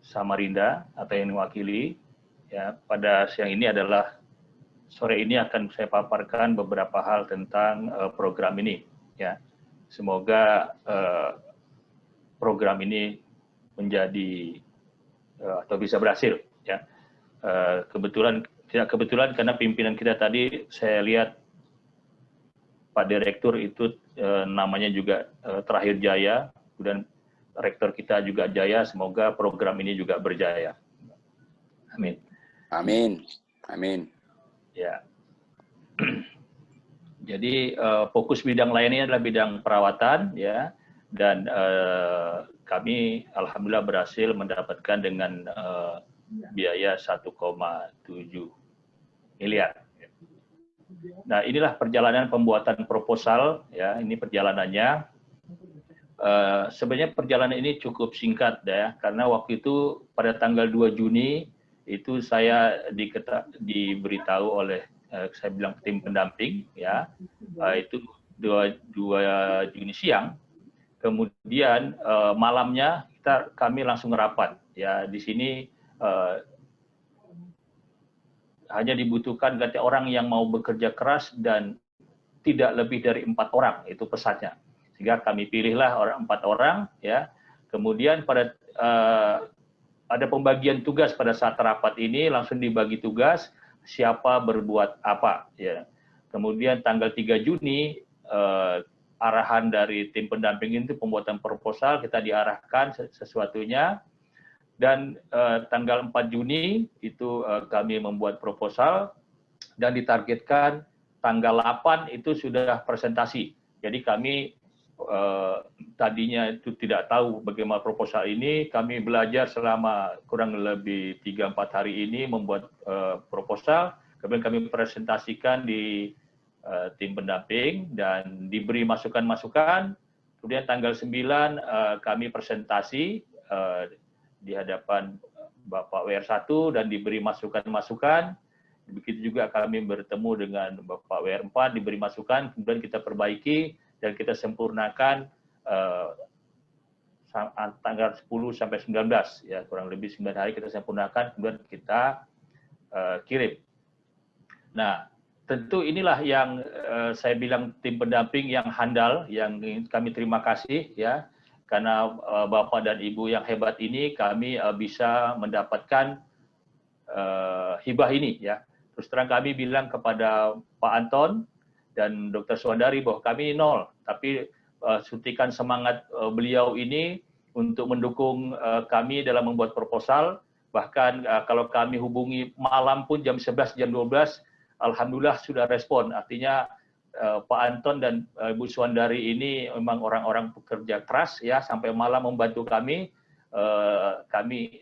Samarinda atau yang mewakili, ya, pada siang ini adalah sore ini akan saya paparkan beberapa hal tentang program ini, ya. Semoga program ini menjadi atau bisa berhasil, ya. Tidak kebetulan karena pimpinan kita tadi saya lihat Pak Direktur itu namanya juga terakhir Jaya, dan rektor kita juga Jaya. Semoga program ini juga berjaya. Amin. Amin. Amin. Ya. Jadi fokus bidang lainnya adalah bidang perawatan, ya, dan kami alhamdulillah berhasil mendapatkan dengan biaya 1,7 miliar. Nah, inilah perjalanan pembuatan proposal, ya. Ini perjalanannya. Sebenarnya perjalanan ini cukup singkat, ya, karena waktu itu pada tanggal 2 Juni itu saya diberitahu oleh saya bilang tim pendamping, ya, itu 2 Juni siang. Kemudian malamnya kami langsung rapat, ya. Di sini hanya dibutuhkan orang yang mau bekerja keras dan tidak lebih dari 4 orang, itu pesannya. Sehingga kami pilihlah 4 orang, ya. Kemudian ada pembagian tugas pada saat rapat ini, langsung dibagi tugas siapa berbuat apa, ya. Kemudian tanggal 3 Juni arahan dari tim pendamping itu pembuatan proposal, kita diarahkan sesuatunya, dan tanggal 4 Juni itu kami membuat proposal dan ditargetkan tanggal 8 itu sudah presentasi. Jadi kami tadinya itu tidak tahu bagaimana proposal ini, kami belajar selama kurang lebih 3-4 hari ini membuat proposal, kemudian kami presentasikan di tim pendamping dan diberi masukan-masukan. Kemudian tanggal 9 kami presentasi di hadapan Bapak WR1 dan diberi masukan-masukan. Begitu juga kami bertemu dengan Bapak WR4, diberi masukan, kemudian kita perbaiki dan kita sempurnakan tanggal 10 sampai 19, ya, kurang lebih 9 hari kita sempurnakan, kemudian kita kirim. Nah, tentu inilah yang saya bilang tim pendamping yang handal, yang kami terima kasih, ya, karena Bapak dan Ibu yang hebat ini kami bisa mendapatkan hibah ini, ya. Terus terang kami bilang kepada Pak Anton dan Dr. Suandari bahwa kami nol, tapi suntikan semangat beliau ini untuk mendukung kami dalam membuat proposal. Bahkan kalau kami hubungi malam pun jam 11, jam 12, alhamdulillah sudah respon. Artinya Pak Anton dan Ibu Suandari ini memang orang-orang pekerja keras, ya, sampai malam membantu kami,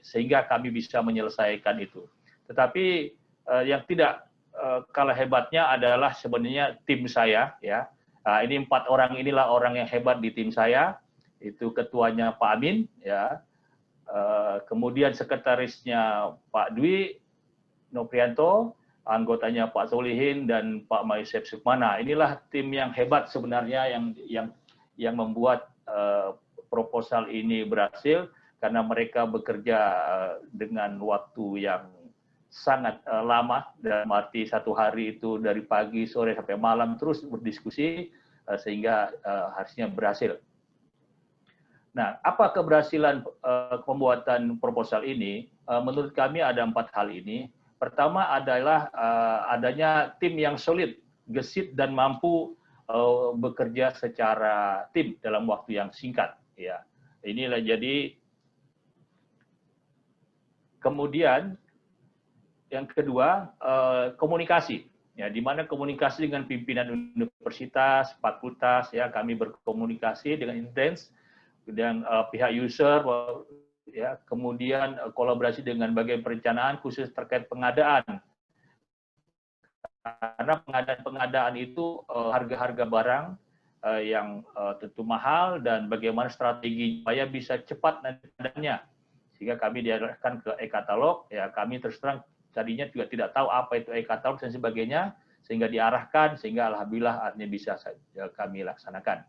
sehingga kami bisa menyelesaikan itu. Tetapi yang tidak kalah hebatnya adalah sebenarnya tim saya, ya. Ini 4 orang inilah orang yang hebat di tim saya. Itu ketuanya Pak Amin, ya. Kemudian sekretarisnya Pak Dwi Noprianto, anggotanya Pak Solihin dan Pak Maisep Sukmana. Inilah tim yang hebat sebenarnya yang membuat proposal ini berhasil, karena mereka bekerja dengan waktu yang sangat lama, dalam arti 1 hari itu dari pagi, sore, sampai malam terus berdiskusi, sehingga harusnya berhasil. Nah, apa keberhasilan pembuatan proposal ini? Menurut kami ada 4 hal ini. Pertama adalah adanya tim yang solid, gesit, dan mampu bekerja secara tim dalam waktu yang singkat. Ya, inilah jadi. Kemudian yang kedua, komunikasi, ya, di mana komunikasi dengan pimpinan universitas, fakultas, ya, kami berkomunikasi dengan intens dengan pihak user, ya, kemudian kolaborasi dengan bagian perencanaan khusus terkait pengadaan, karena pengadaan itu harga-harga barang yang tentu mahal, dan bagaimana strategi supaya bisa cepat nantinya, sehingga kami diarahkan ke e-katalog, ya, kami terus terang tadinya juga tidak tahu apa itu e-katalog dan sebagainya, sehingga diarahkan, sehingga alhamdulillah artinya bisa kami laksanakan.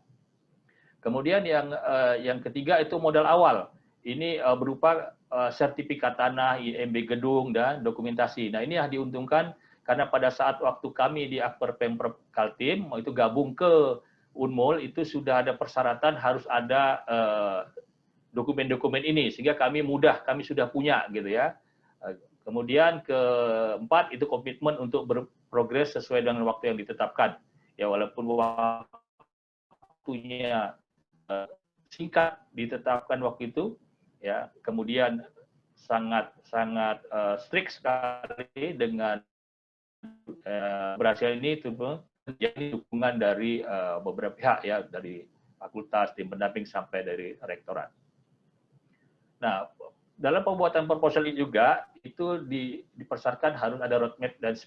Kemudian yang ketiga itu modal awal. Ini berupa sertifikat tanah, IMB gedung, dan dokumentasi. Nah, ini yang diuntungkan karena pada saat waktu kami di Akper Pemprov Kaltim, itu gabung ke Unmul, itu sudah ada persyaratan harus ada dokumen-dokumen ini, sehingga kami sudah punya gitu ya. Kemudian keempat itu komitmen untuk berprogres sesuai dengan waktu yang ditetapkan. Ya, walaupun waktunya singkat ditetapkan waktu itu, ya, kemudian sangat strict sekali dengan berhasil ini itu menjadi dukungan dari beberapa pihak ya, dari fakultas, tim pendamping sampai dari rektorat. Nah, dalam pembuatan proposal ini juga itu dipersyaratkan harus ada roadmap dan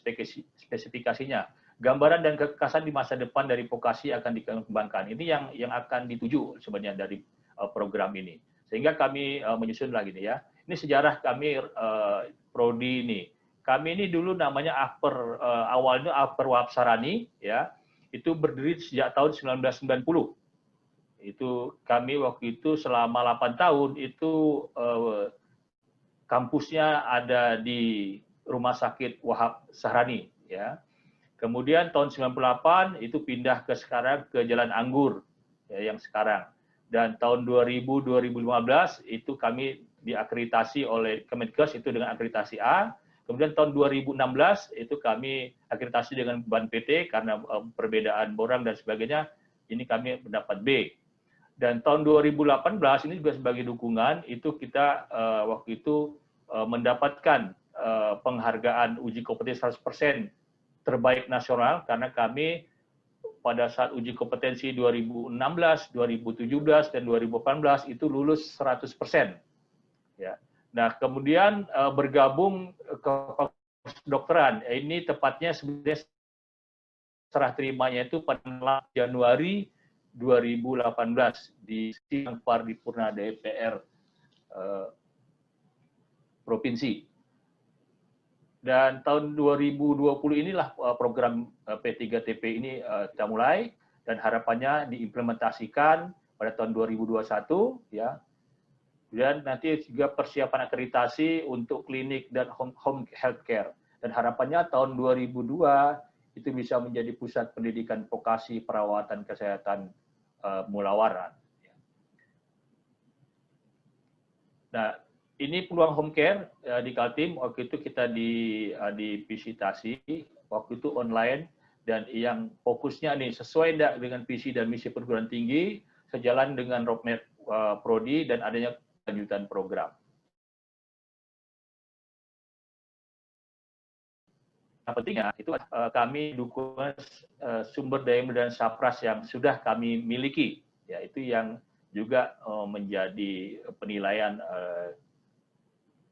spesifikasinya. Gambaran dan kekasan di masa depan dari vokasi akan dikembangkan. Ini yang akan dituju sebenarnya dari program ini. Sehingga kami menyusun lagi nih ya. Ini sejarah kami prodi ini. Kami ini dulu namanya Akper, awalnya Akper Wapsarani ya. Itu berdiri sejak tahun 1990. Itu kami waktu itu selama 8 tahun itu kampusnya ada di Rumah Sakit Wahab Sahrani ya. Kemudian tahun 98 itu pindah ke Jalan Anggur ya, yang sekarang. Dan tahun 2000-2015 itu kami diakreditasi oleh Kemenkes itu dengan akreditasi A. Kemudian tahun 2016 itu kami akreditasi dengan BAN PT karena perbedaan borang dan sebagainya, ini kami mendapat B. Dan tahun 2018 ini juga sebagai dukungan itu kita waktu itu mendapatkan penghargaan uji kompetensi 100% terbaik nasional karena kami pada saat uji kompetensi 2016, 2017 dan 2018 itu lulus 100%. Ya. Nah, kemudian bergabung ke kedokteran. Ini tepatnya sebenarnya serah terimanya itu pada Januari 2018 di sidang paripurna DPR provinsi. Dan tahun 2020 inilah program P3TP ini kita mulai dan harapannya diimplementasikan pada tahun 2021 ya. Dan nanti juga persiapan akreditasi untuk klinik dan home healthcare. Dan harapannya tahun 2002 itu bisa menjadi pusat pendidikan vokasi perawatan kesehatan mulawaran. Nah, ini peluang home care di Kaltim, waktu itu kita divisitasi, waktu itu online, dan yang fokusnya nih sesuai dengan visi dan misi perguruan tinggi, sejalan dengan roadmap prodi dan adanya lanjutan program. Yang pentingnya itu kami dukungan sumber daya dan sapras yang sudah kami miliki, yaitu yang juga menjadi penilaian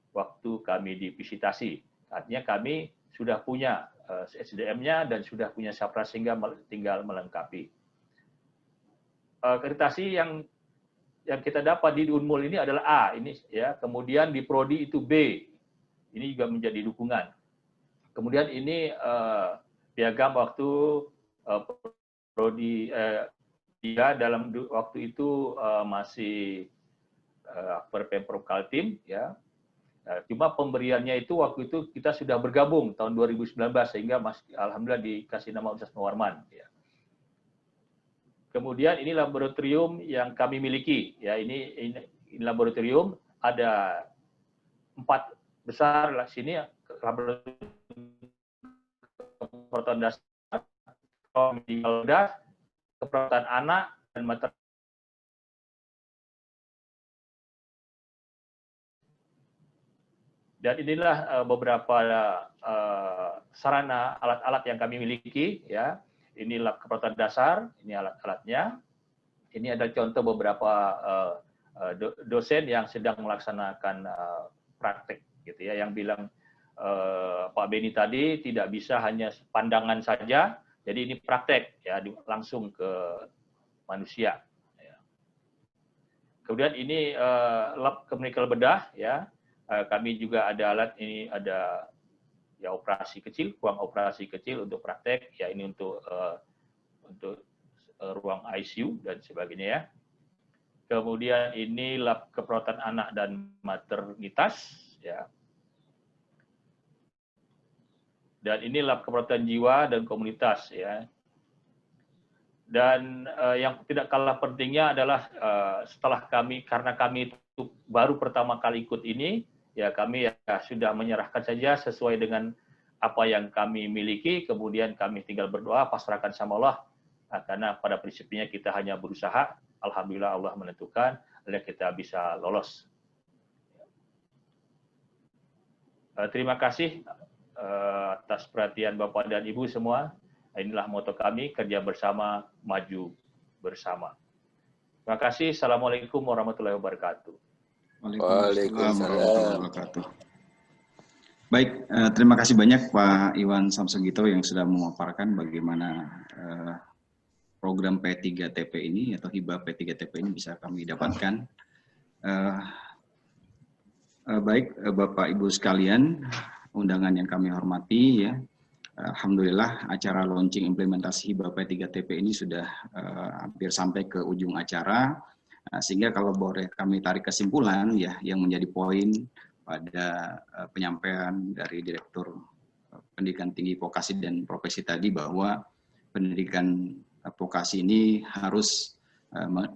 waktu kami divisitasi. Artinya kami sudah punya SDM-nya dan sudah punya sapras sehingga tinggal melengkapi. Akreditasi yang kita dapat di Unmul ini adalah A, ini ya. Kemudian di prodi itu B. Ini juga menjadi dukungan. Kemudian ini piagam waktu prodi dia dalam waktu itu masih Pemprov Kaltim ya. Cuma pemberiannya itu waktu itu kita sudah bergabung tahun 2019 sehingga alhamdulillah dikasih nama Universitas Munawarman ya. Kemudian ini laboratorium yang kami miliki ya, ini laboratorium ada 4 besar lah sini laboratorium keperawatan dasar, keperawatan anak dan maternity. Dan inilah beberapa sarana alat-alat yang kami miliki ya. Ini lab keperawatan dasar, ini alat-alatnya. Ini ada contoh beberapa dosen yang sedang melaksanakan praktek gitu ya, yang bilang Pak Beni tadi tidak bisa hanya pandangan saja, jadi ini praktek ya, langsung ke manusia. Ya. Kemudian ini lab chemical bedah ya. Kami juga ada alat, ini ada ya operasi kecil, ruang operasi kecil untuk praktek, ya ini untuk ruang ICU dan sebagainya ya. Kemudian ini lab keperawatan anak dan maternitas, ya. Dan ini lab keperawatan jiwa dan komunitas, ya. Dan yang tidak kalah pentingnya adalah karena kami itu baru pertama kali ikut ini, ya kami ya sudah menyerahkan saja sesuai dengan apa yang kami miliki, kemudian kami tinggal berdoa, pasrahkan sama Allah, karena pada prinsipnya kita hanya berusaha, alhamdulillah Allah menentukan, dan kita bisa lolos. Terima kasih atas perhatian Bapak dan Ibu semua. Inilah moto kami, kerja bersama, maju bersama. Terima kasih. Assalamualaikum warahmatullahi wabarakatuh. Waalaikumsalam warahmatullahi wabarakatuh. Baik, terima kasih banyak Pak Iwan Samsegito yang sudah memaparkan bagaimana program P3TP ini atau hibah P3TP ini bisa kami dapatkan. Baik, Bapak Ibu sekalian, undangan yang kami hormati ya. Alhamdulillah acara launching implementasi hibah P3TP ini sudah hampir sampai ke ujung acara, sehingga kalau boleh kami tarik kesimpulan ya yang menjadi poin pada penyampaian dari Direktur Pendidikan Tinggi Vokasi dan Profesi tadi bahwa pendidikan vokasi ini harus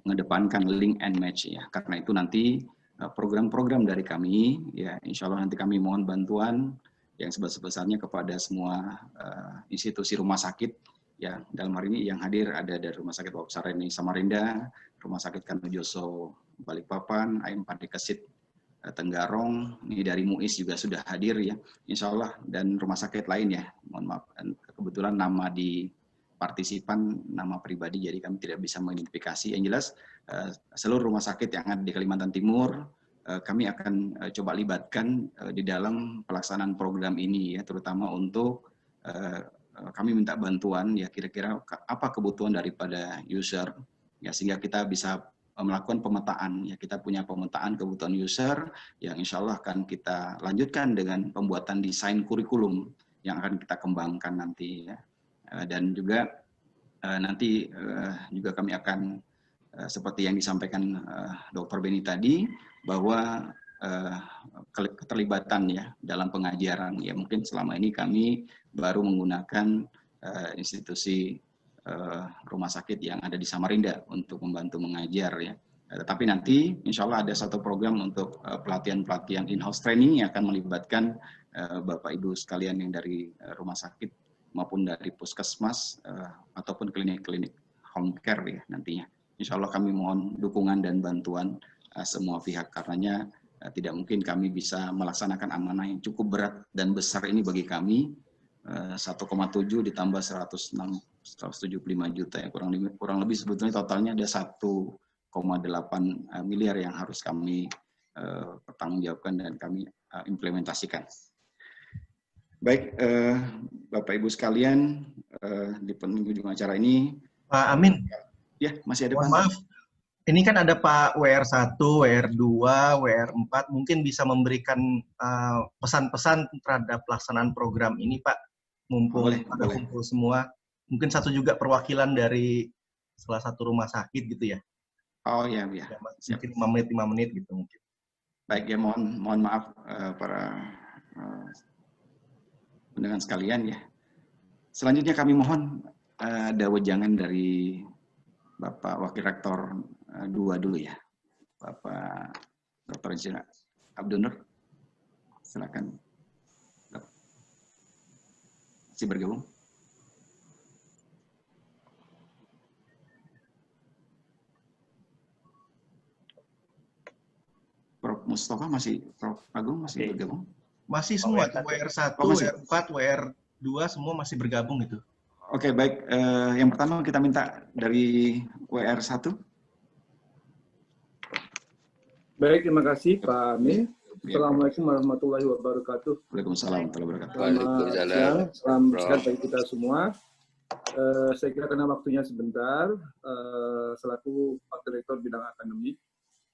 mengedepankan link and match ya, karena itu nanti program-program dari kami ya insya Allah nanti kami mohon bantuan yang sebesar-besarnya kepada semua institusi rumah sakit ya, dalam hari ini yang hadir ada dari Rumah Sakit Wahab Sareni Samarinda, Rumah Sakit Kanojoso Balikpapan, AM Pandikesit Tenggarong, ini dari MUIS juga sudah hadir ya, insya Allah, dan rumah sakit lain ya, mohon maaf, kebetulan nama di partisipan nama pribadi jadi kami tidak bisa mengidentifikasi, yang jelas seluruh rumah sakit yang ada di Kalimantan Timur kami akan coba libatkan di dalam pelaksanaan program ini ya, terutama untuk kami minta bantuan ya kira-kira apa kebutuhan daripada user ya, sehingga kita bisa melakukan pemetaan ya, kita punya pemetaan kebutuhan user yang insya Allah akan kita lanjutkan dengan pembuatan desain kurikulum yang akan kita kembangkan nanti ya. Dan juga nanti juga kami akan seperti yang disampaikan Dr. Beni tadi bahwa keterlibatan ya dalam pengajaran ya, mungkin selama ini kami baru menggunakan institusi rumah sakit yang ada di Samarinda untuk membantu mengajar ya. Tapi nanti insya Allah ada satu program untuk pelatihan-pelatihan in-house training yang akan melibatkan Bapak Ibu sekalian yang dari rumah sakit maupun dari puskesmas ataupun klinik-klinik home care ya nantinya. Insya Allah kami mohon dukungan dan bantuan semua pihak, karenanya tidak mungkin kami bisa melaksanakan amanah yang cukup berat dan besar ini bagi kami. 1,7 ditambah 175 juta ya, kurang lebih sebetulnya totalnya ada 1,8 miliar yang harus kami pertanggungjawabkan dan kami implementasikan. Baik, Bapak Ibu sekalian, di penghujung acara ini Pak Amin. Ya, masih ada Pak. Maaf, ini kan ada Pak WR1, WR2, WR4, mungkin bisa memberikan pesan-pesan terhadap pelaksanaan program ini Pak, mumpung ada kumpul semua. Mungkin satu juga perwakilan dari salah satu rumah sakit gitu ya. Oh iya, iya. Mungkin 5 menit gitu mungkin. Baik ya, mohon maaf para undangan sekalian ya. Selanjutnya kami mohon ada wejangan dari Bapak Wakil Rektor 2 dulu ya, Bapak Dr. Insinyur Abdul Nur, silakan. Masih bergabung? Prof. Mustafa masih, Prof. Agung masih bergabung? Masih semua, WR1, WR4, WR2 semua masih bergabung gitu. Oke, baik. Yang pertama kita minta dari WR1. Baik, terima kasih Pak Amin. Assalamualaikum warahmatullahi wabarakatuh. Waalaikumsalam warahmatullahi wabarakatuh. Waalaikumsalam. Salam sehat bagi kita semua. Saya kira karena waktunya sebentar, selaku Pak Direktur Bidang Akademik,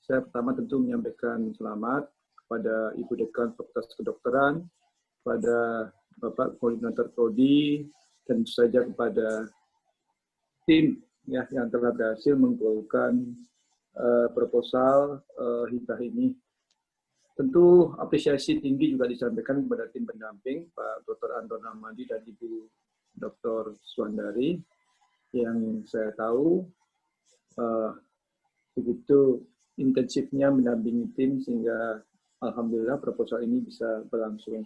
saya pertama tentu menyampaikan selamat kepada Ibu Dekan Fakultas Kedokteran, pada Bapak Koordinator Prodi, dan tentu saja kepada tim ya yang telah berhasil menggolkan proposal hibah ini. Tentu apresiasi tinggi juga disampaikan kepada tim pendamping, Pak Dr. Anton Ahmadi dan Ibu Dr. Suandari, yang saya tahu begitu intensifnya mendampingi tim sehingga alhamdulillah proposal ini bisa berlangsung.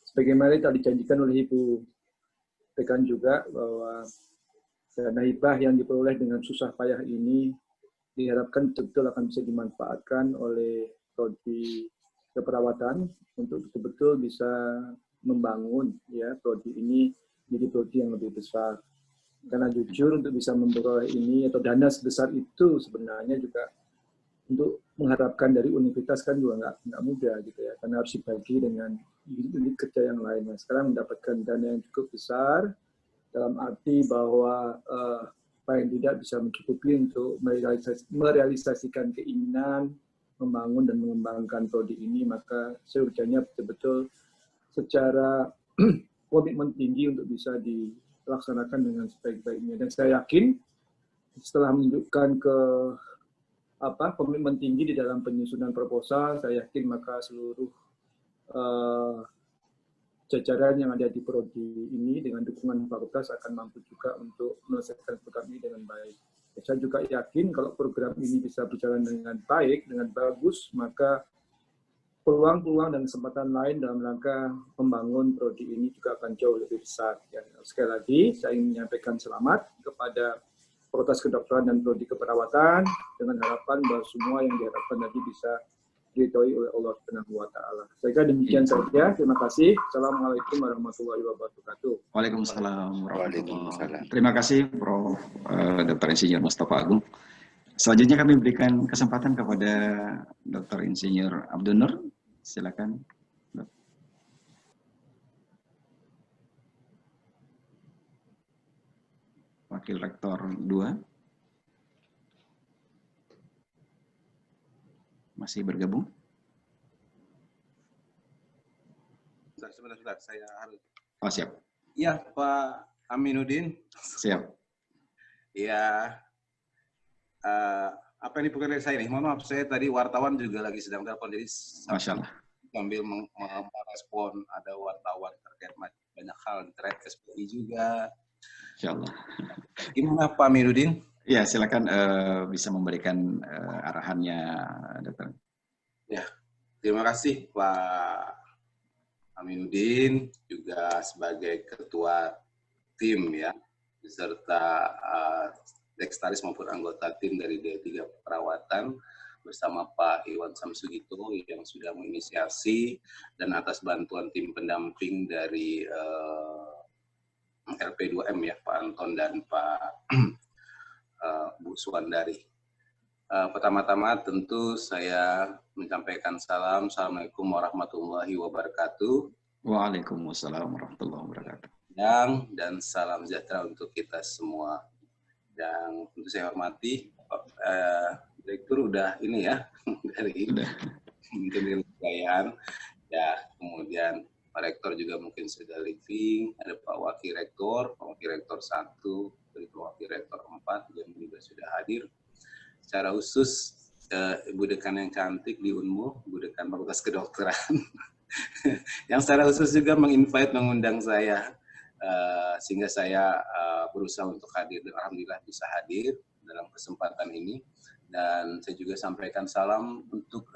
Sebagaimana tadi dijanjikan oleh Ibu Dekan juga bahwa dana hibah yang diperoleh dengan susah payah ini diharapkan betul-betul akan bisa dimanfaatkan oleh prodi keperawatan untuk betul-betul bisa membangun ya prodi ini jadi prodi yang lebih besar. Karena jujur untuk bisa memperoleh ini atau dana sebesar itu sebenarnya juga untuk mengharapkan dari universitas kan juga nggak mudah gitu ya, karena harus dibagi dengan unit kerja yang lainnya. Sekarang mendapatkan dana yang cukup besar dalam arti bahwa paling tidak bisa mencukupi untuk merealisasikan keinginan membangun dan mengembangkan prodi ini, maka seurjanya betul-betul secara komitmen tinggi untuk bisa dilaksanakan dengan sebaik-baiknya. Dan saya yakin setelah menunjukkan komitmen tinggi di dalam penyusunan proposal, saya yakin maka seluruh jajaran yang ada di prodi ini dengan dukungan fakultas akan mampu juga untuk menyelesaikan program ini dengan baik. Saya juga yakin kalau program ini bisa berjalan dengan baik, dengan bagus, maka peluang-peluang dan kesempatan lain dalam rangka membangun prodi ini juga akan jauh lebih besar. Ya, sekali lagi, saya ingin menyampaikan selamat kepada Fakultas Kedokteran dan Prodi Keperawatan dengan harapan bahwa semua yang diharapkan tadi bisa diridhoi oleh Allah Subhanahu wa taala. Saya kira demikian saja. Terima kasih. Assalamualaikum warahmatullahi wabarakatuh. Waalaikumsalam warahmatullahi wabarakatuh. Terima kasih Prof. Dr. Insinyur Mustafa Agung. Selanjutnya kami berikan kesempatan kepada Dr. Insinyur Abdul Nur. Silakan. Wakil Rektor 2. Masih bergabung? Sebentar, saya harus. Oh, siap. Iya, Pak Aminuddin. Siap. Iya. Apa ini bukan dari saya nih? Mohon maaf, saya tadi wartawan juga lagi sedang telepon, jadi Masya Allah. sambil merespon ada wartawan terkait banyak hal terkait SPI juga. Insya Allah. Gimana Pak Aminuddin? Ya, silakan bisa memberikan arahannya, Dokter. Ya, terima kasih Pak Aminuddin juga sebagai ketua tim ya, beserta Dekstaris maupun anggota tim dari D3 Perawatan bersama Pak Iwan Samsugito yang sudah menginisiasi dan atas bantuan tim pendamping dari LP2M ya, Pak Anton dan Pak Bu Suandari. Pertama-tama tentu saya menyampaikan salam. Assalamualaikum warahmatullahi wabarakatuh. Waalaikumsalam warahmatullahi wabarakatuh. Dan salam sejahtera untuk kita semua. Yang tentu saya hormati, Pak Direktur udah ini ya, dari Kementerian ya, kemudian Pak Rektor juga mungkin sudah living, ada Pak Wakil Rektor, Pak Wakil Rektor 1, Pak Wakil Rektor 4 yang juga sudah hadir. Secara khusus Ibu Dekan yang cantik di UNMU, Ibu Dekan Fakultas Kedokteran, yang secara khusus juga mengundang saya, sehingga saya berusaha untuk hadir dan alhamdulillah bisa hadir dalam kesempatan ini. Dan saya juga sampaikan salam untuk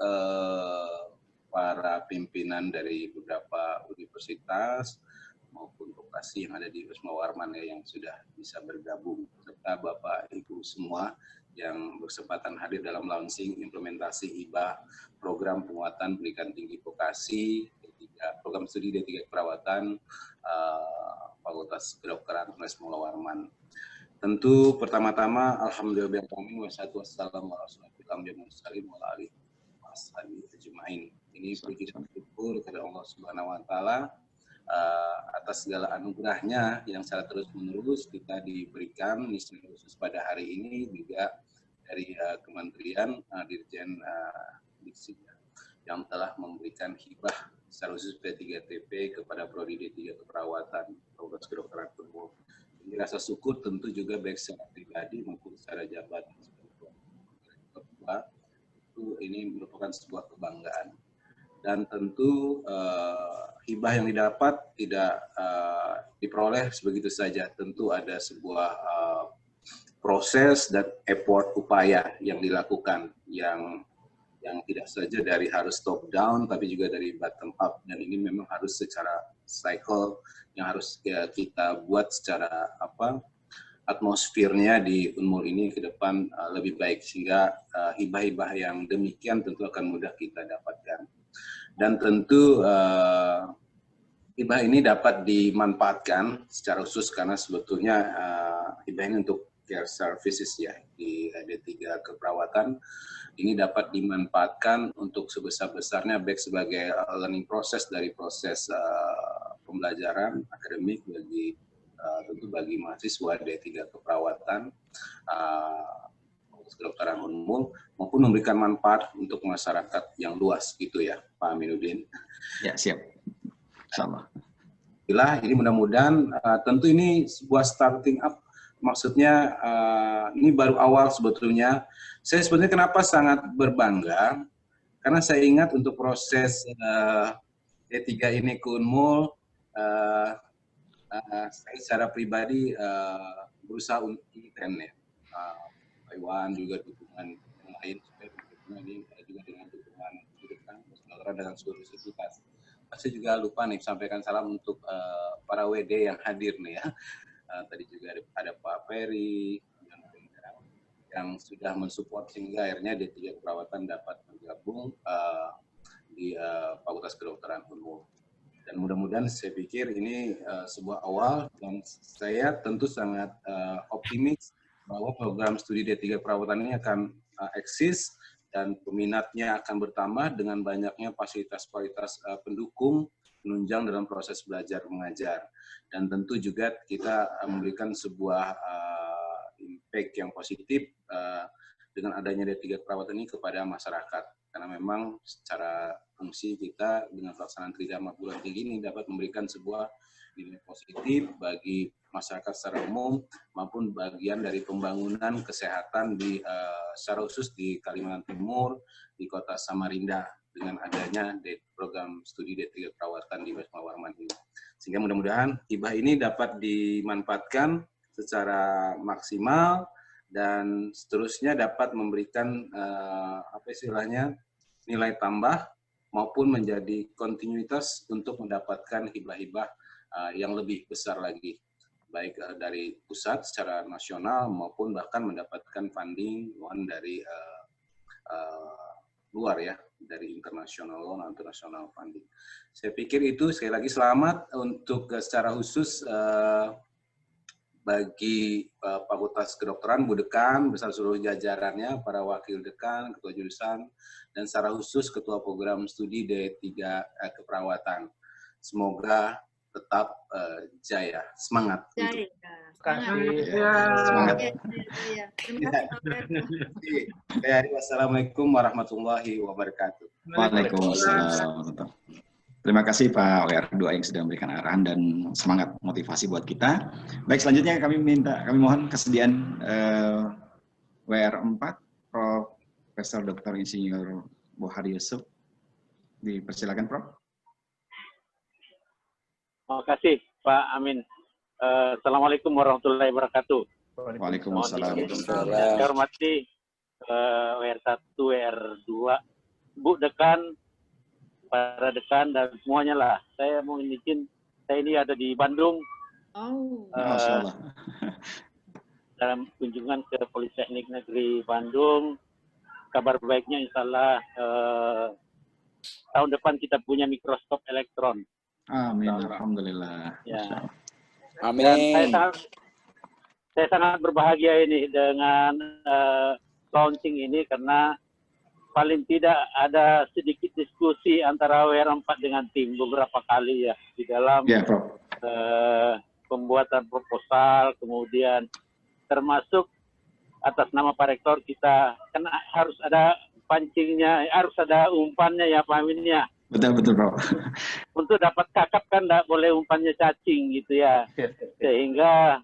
para pimpinan dari beberapa universitas maupun vokasi yang ada di Wisma Warman ya, yang sudah bisa bergabung, serta Bapak Ibu semua yang berkesempatan hadir dalam launching implementasi hibah program penguatan pendidikan tinggi vokasi program studi D3 Keperawatan Fakultas Kedokteran Wisma Warman. Tentu pertama-tama alhamdulillah wassalamualaikum warahmatullahi wabarakatuh. Ini puji dan syukur kepada Allah Subhanahu wa taala atas segala anugerahnya yang secara terus-menerus kita diberikan khusus pada hari ini juga dari Kementerian Dirjen Diksi. yang telah memberikan hibah secara khusus P3TP kepada Prodi D3 Keperawatan Fakultas Kedokteran Umum. Ini rasa syukur tentu juga baik secara pribadi maupun secara jabatan sebagai ketua, itu ini merupakan sebuah kebanggaan. Dan tentu hibah yang didapat tidak diperoleh begitu saja. Tentu ada sebuah proses dan effort upaya yang dilakukan yang tidak saja dari harus top down tapi juga dari bottom up, dan ini memang harus secara cycle yang harus kita buat secara atmosfernya di Unmul ini ke depan lebih baik, sehingga hibah-hibah yang demikian tentu akan mudah kita dapatkan. Dan tentu hibah ini dapat dimanfaatkan secara khusus karena sebetulnya hibah ini untuk care services ya di D3 Keperawatan ini dapat dimanfaatkan untuk sebesar-besarnya baik sebagai learning process dari proses pembelajaran akademik bagi tentu bagi mahasiswa D3 Keperawatan Kedokteran Unmul maupun memberikan manfaat untuk masyarakat yang luas gitu ya Pak Aminuddin. Ya, siap. Sama. Ini mudah-mudahan tentu ini sebuah starting up, maksudnya ini baru awal sebetulnya. Saya sebetulnya kenapa sangat berbangga, karena saya ingat untuk proses D3 ini ke Unmul, saya secara pribadi berusaha untuk intern ya. Taiwan juga dukungan yang lain, supaya dukungan ini juga dengan dukungan kedokteran dengan seluruh universitas. Saya juga lupa nih sampaikan salam untuk para WD yang hadir nih ya. Tadi juga ada Pak Ferry yang sudah mensupport sehingga akhirnya D3 Keperawatan dapat bergabung di Fakultas Kedokteran Unmul. Dan mudah-mudahan saya pikir ini sebuah awal, dan saya tentu sangat optimis bahwa program studi D3 Keperawatan ini akan eksis dan peminatnya akan bertambah dengan banyaknya fasilitas-fasilitas pendukung penunjang dalam proses belajar mengajar. Dan tentu juga kita memberikan sebuah impact yang positif dengan adanya D3 Keperawatan ini kepada masyarakat. Karena memang secara fungsi kita dengan pelaksanaan tridharma bulan tinggi ini dapat memberikan sebuah nilai positif bagi masyarakat secara umum maupun bagian dari pembangunan kesehatan di secara khusus di Kalimantan Timur, di kota Samarinda dengan adanya program studi D3 Keperawatan di Wisma Warman ini. Sehingga mudah-mudahan hibah ini dapat dimanfaatkan secara maksimal dan seterusnya dapat memberikan nilai tambah maupun menjadi kontinuitas untuk mendapatkan hibah-hibah yang lebih besar lagi, baik dari pusat secara nasional maupun bahkan mendapatkan funding dari luar ya, dari internasional loan atau international funding. Saya pikir itu sekali lagi selamat untuk secara khusus bagi Fakultas Kedokteran, Bu Dekan, beserta seluruh jajarannya, para wakil dekan, ketua jurusan, dan secara khusus ketua program studi D3 Keperawatan. Semoga tetap jaya. Semangat. Jaya. Semangat. Terima kasih. Wassalamualaikum warahmatullahi wabarakatuh. Waalaikumsalam. Terima kasih Pak WR2 yang sudah memberikan arahan dan semangat motivasi buat kita. Baik, selanjutnya kami mohon kesediaan WR4 Profesor Dr. Insinyur Bohari Yusuf. Dipersilakan Prof. Terima kasih Pak Amin. Assalamualaikum warahmatullahi wabarakatuh. Waalaikumsalam. Saya hormati WR1, WR2, Bu Dekan, para dekan dan semuanya lah. Saya mau izin, saya ini ada di Bandung. Dalam kunjungan ke Politeknik Negeri Bandung. Kabar baiknya insya Allah tahun depan kita punya mikroskop elektron. Amin. Alhamdulillah. Ya. Amin. Saya sangat berbahagia ini dengan launching ini karena paling tidak ada sedikit diskusi antara WR4 dengan tim beberapa kali ya di dalam pembuatan proposal, kemudian termasuk atas nama Pak Rektor kita kan harus ada pancingnya, harus ada umpannya ya Pak Amin ya. Betul Prof. Untuk dapat kakap kan nggak boleh umpannya cacing gitu ya. Sehingga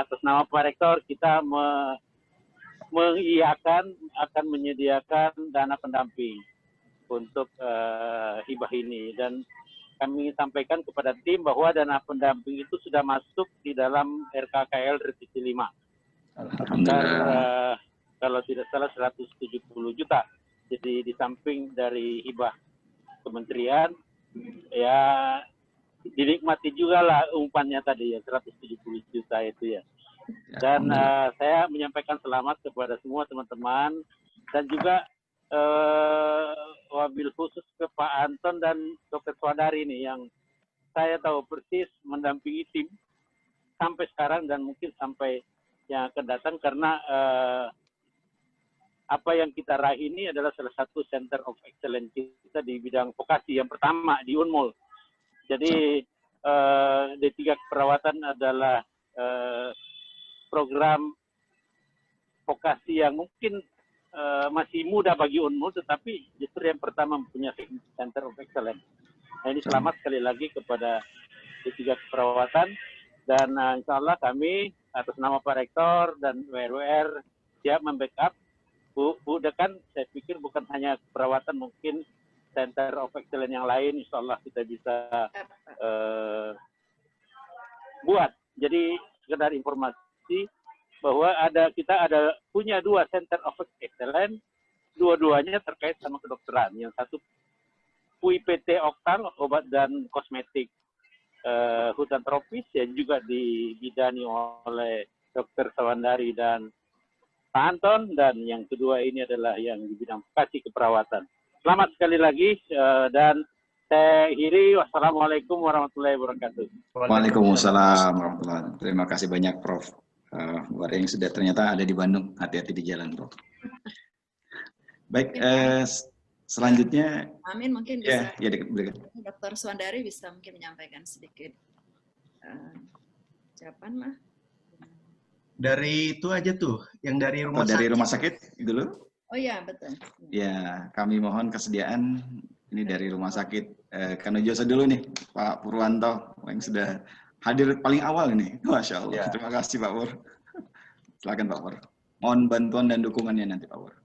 atas nama Pak Rektor kita mengiyakan akan menyediakan dana pendamping untuk hibah ini, dan kami sampaikan kepada tim bahwa dana pendamping itu sudah masuk di dalam RKKL Revisi 5. Alhamdulillah. Kalau tidak salah 170 juta. Jadi di samping dari hibah kementerian, ya dinikmati juga lah umpannya tadi ya 170 juta itu ya. Dan saya menyampaikan selamat kepada semua teman-teman, dan juga wabil khusus ke Pak Anton dan Dr. Swadari nih yang saya tahu persis mendampingi tim sampai sekarang dan mungkin sampai yang akan datang, karena apa yang kita raih ini adalah salah satu Center of Excellence kita di bidang vokasi yang pertama di Unmul. Jadi D3 keperawatan adalah program vokasi yang mungkin masih muda bagi Unmul, tetapi justru yang pertama mempunyai Center of Excellence. Nah, ini selamat sekali lagi kepada D3 keperawatan, dan insya Allah kami atas nama Pak Rektor dan WR siap membackup. Bu Dekan, saya pikir bukan hanya keperawatan, mungkin Center of Excellence yang lain, insya Allah kita bisa buat. Jadi sekedar informasi bahwa kita punya 2 Center of Excellence, dua-duanya terkait sama kedokteran. Yang satu PUIPT Oktal, obat dan kosmetik hutan tropis, yang juga dibidani oleh Dr. Sawandari dan Pak Anton, dan yang kedua ini adalah yang di bidang vokasi keperawatan. Selamat sekali lagi, dan saya akhiri. Wassalamualaikum warahmatullahi wabarakatuh. Waalaikumsalam warahmatullahi wabarakatuh. Terima kasih banyak Prof. Buat yang sudah ternyata ada di Bandung, hati-hati di jalan Prof. Baik, selanjutnya. Amin mungkin bisa. Ya, Dr. Swadari bisa mungkin menyampaikan sedikit ucapan lah. Dari itu aja tuh, yang dari rumah sakit. Dari rumah sakit dulu. Oh iya, betul. Ya, kami mohon kesediaan ini dari rumah sakit Kanojoso dulu nih, Pak Purwanto yang sudah hadir paling awal ini. Masya Allah. Ya. Terima kasih Pak Pur. Silakan Pak Pur. Mohon bantuan dan dukungannya nanti Pak Pur.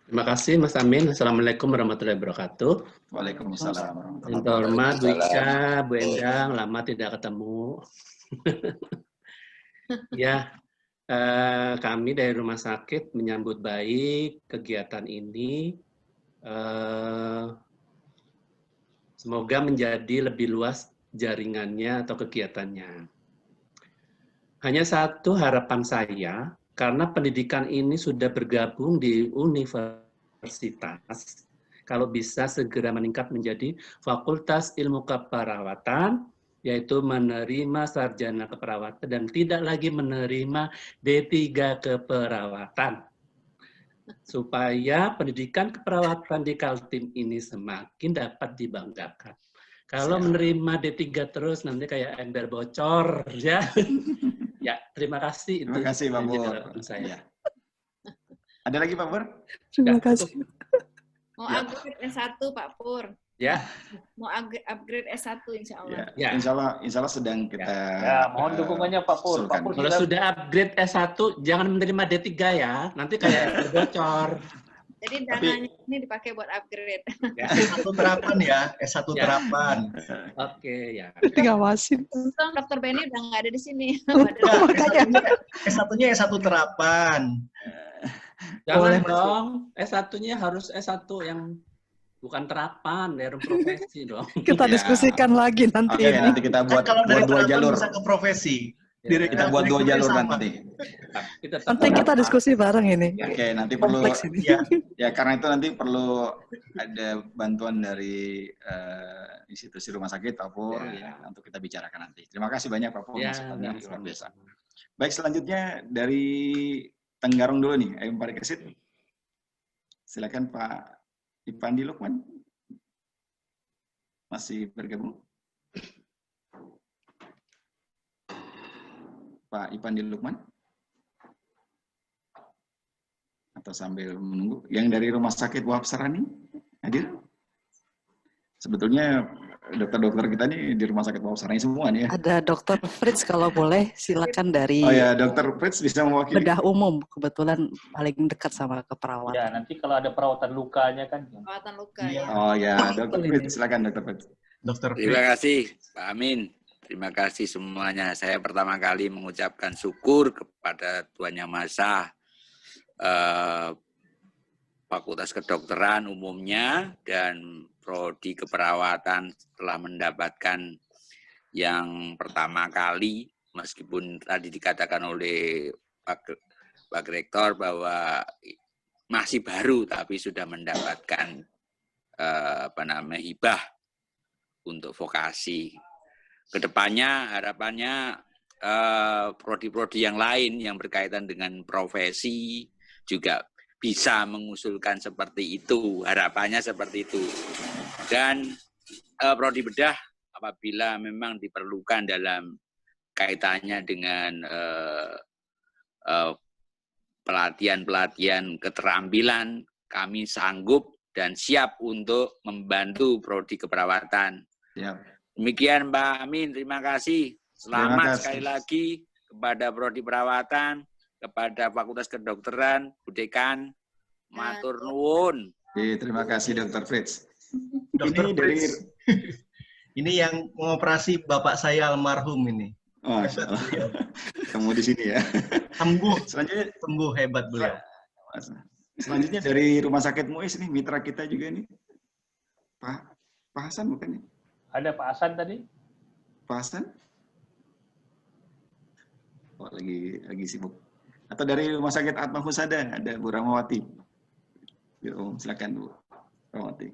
Terima kasih Mas Amin. Assalamualaikum warahmatullahi wabarakatuh. Waalaikumsalam warahmatullahi wabarakatuh. Yang terhormat Bu Ica, Bu Endang, lama tidak ketemu. Ya, kami dari rumah sakit menyambut baik kegiatan ini. Semoga menjadi lebih luas jaringannya atau kegiatannya. Hanya satu harapan saya, karena pendidikan ini sudah bergabung di universitas, kalau bisa segera meningkat menjadi Fakultas Ilmu Keperawatan, yaitu menerima sarjana keperawatan dan tidak lagi menerima D3 keperawatan. Supaya pendidikan keperawatan di Kaltim ini semakin dapat dibanggakan. Kalau menerima D3 terus nanti kayak ember bocor ya. Ya, terima kasih. Terima kasih Pak Pur. Saya. Ada lagi Pak Pur? Terima kasih. Mau upgrade S1 Pak Pur. Ya. Mau upgrade S1 insya Allah. Ya, insya Allah sedang kita. Ya, mohon dukungannya Pak Pur. Pak Pur kalau sudah upgrade S1, jangan menerima D3 ya. Nanti kayak bocor. Jadi dananya ini dipakai buat upgrade. Ya. S1 terapan ya, S1 terapan. Oke, ya. Ngawasin. Dr. Benny udah nggak ada di sini. S1-nya S1 terapan. Jangan dong, S1-nya harus S1 yang bukan terapan, dari profesi dong. Kita diskusikan lagi nanti. Oke, nanti kita buat dua jalur. Bisa ke profesi. Kita buat dua jalur nanti. Nanti kita diskusi bareng ini. Oke, nanti perlu ya karena itu nanti perlu ada bantuan dari institusi rumah sakit Pak Pur ya, untuk kita bicarakan nanti. Terima kasih banyak Pak Pur, masukannya luar biasa. Baik, selanjutnya dari Tenggarong dulu nih, Pak Parikesit. Silakan Pak Ipandi Lukman. Masih bergabung? Pak Ipandi Lukman? atau sambil menunggu. Yang dari Rumah Sakit Wahab Sarani hadir? Sebetulnya dokter-dokter kita nih di Rumah Sakit Wahab Sarani semua nih ya. Ada Dokter Fritz kalau boleh, silakan dari Oh ya, Dokter Fritz bisa mewakili. bedah umum, kebetulan paling dekat sama keperawatan. Ya, nanti kalau ada perawatan lukanya kan. Perawatan luka ya. Oh ya, Dokter Fritz, silakan Dokter Fritz. Terima kasih, Pak Amin. Terima kasih semuanya. Saya pertama kali mengucapkan syukur kepada Tuhan Yang Maha Esa, Fakultas Kedokteran umumnya dan Prodi Keperawatan telah mendapatkan yang pertama kali, meskipun tadi dikatakan oleh Pak Rektor bahwa masih baru tapi sudah mendapatkan hibah untuk vokasi. Kedepannya harapannya prodi-prodi yang lain yang berkaitan dengan profesi juga bisa mengusulkan seperti itu, harapannya seperti itu. Dan prodi bedah apabila memang diperlukan dalam kaitannya dengan pelatihan-pelatihan keterampilan, kami sanggup dan siap untuk membantu prodi keperawatan. Siap. Demikian Mbak Amin, terima kasih. Selamat sekali lagi kepada prodi perawatan, kepada Fakultas Kedokteran, Bu Dekan, matur nuwun. Terima kasih Dokter Fritz. Dokter Fritz. Ini yang mengoperasi bapak saya almarhum ini. Oh, kamu di sini ya. Sembuh hebat beliau. Selanjutnya dari Rumah Sakit Muiz nih, mitra kita juga nih. Pak Hasan bukan nih? Ada Pak Hasan tadi? Pak Hasan? Oh, lagi sibuk. Atau dari Rumah Sakit Atma Husada ada Bu Rahmawati. Yo, silakan Bu Rahmawati.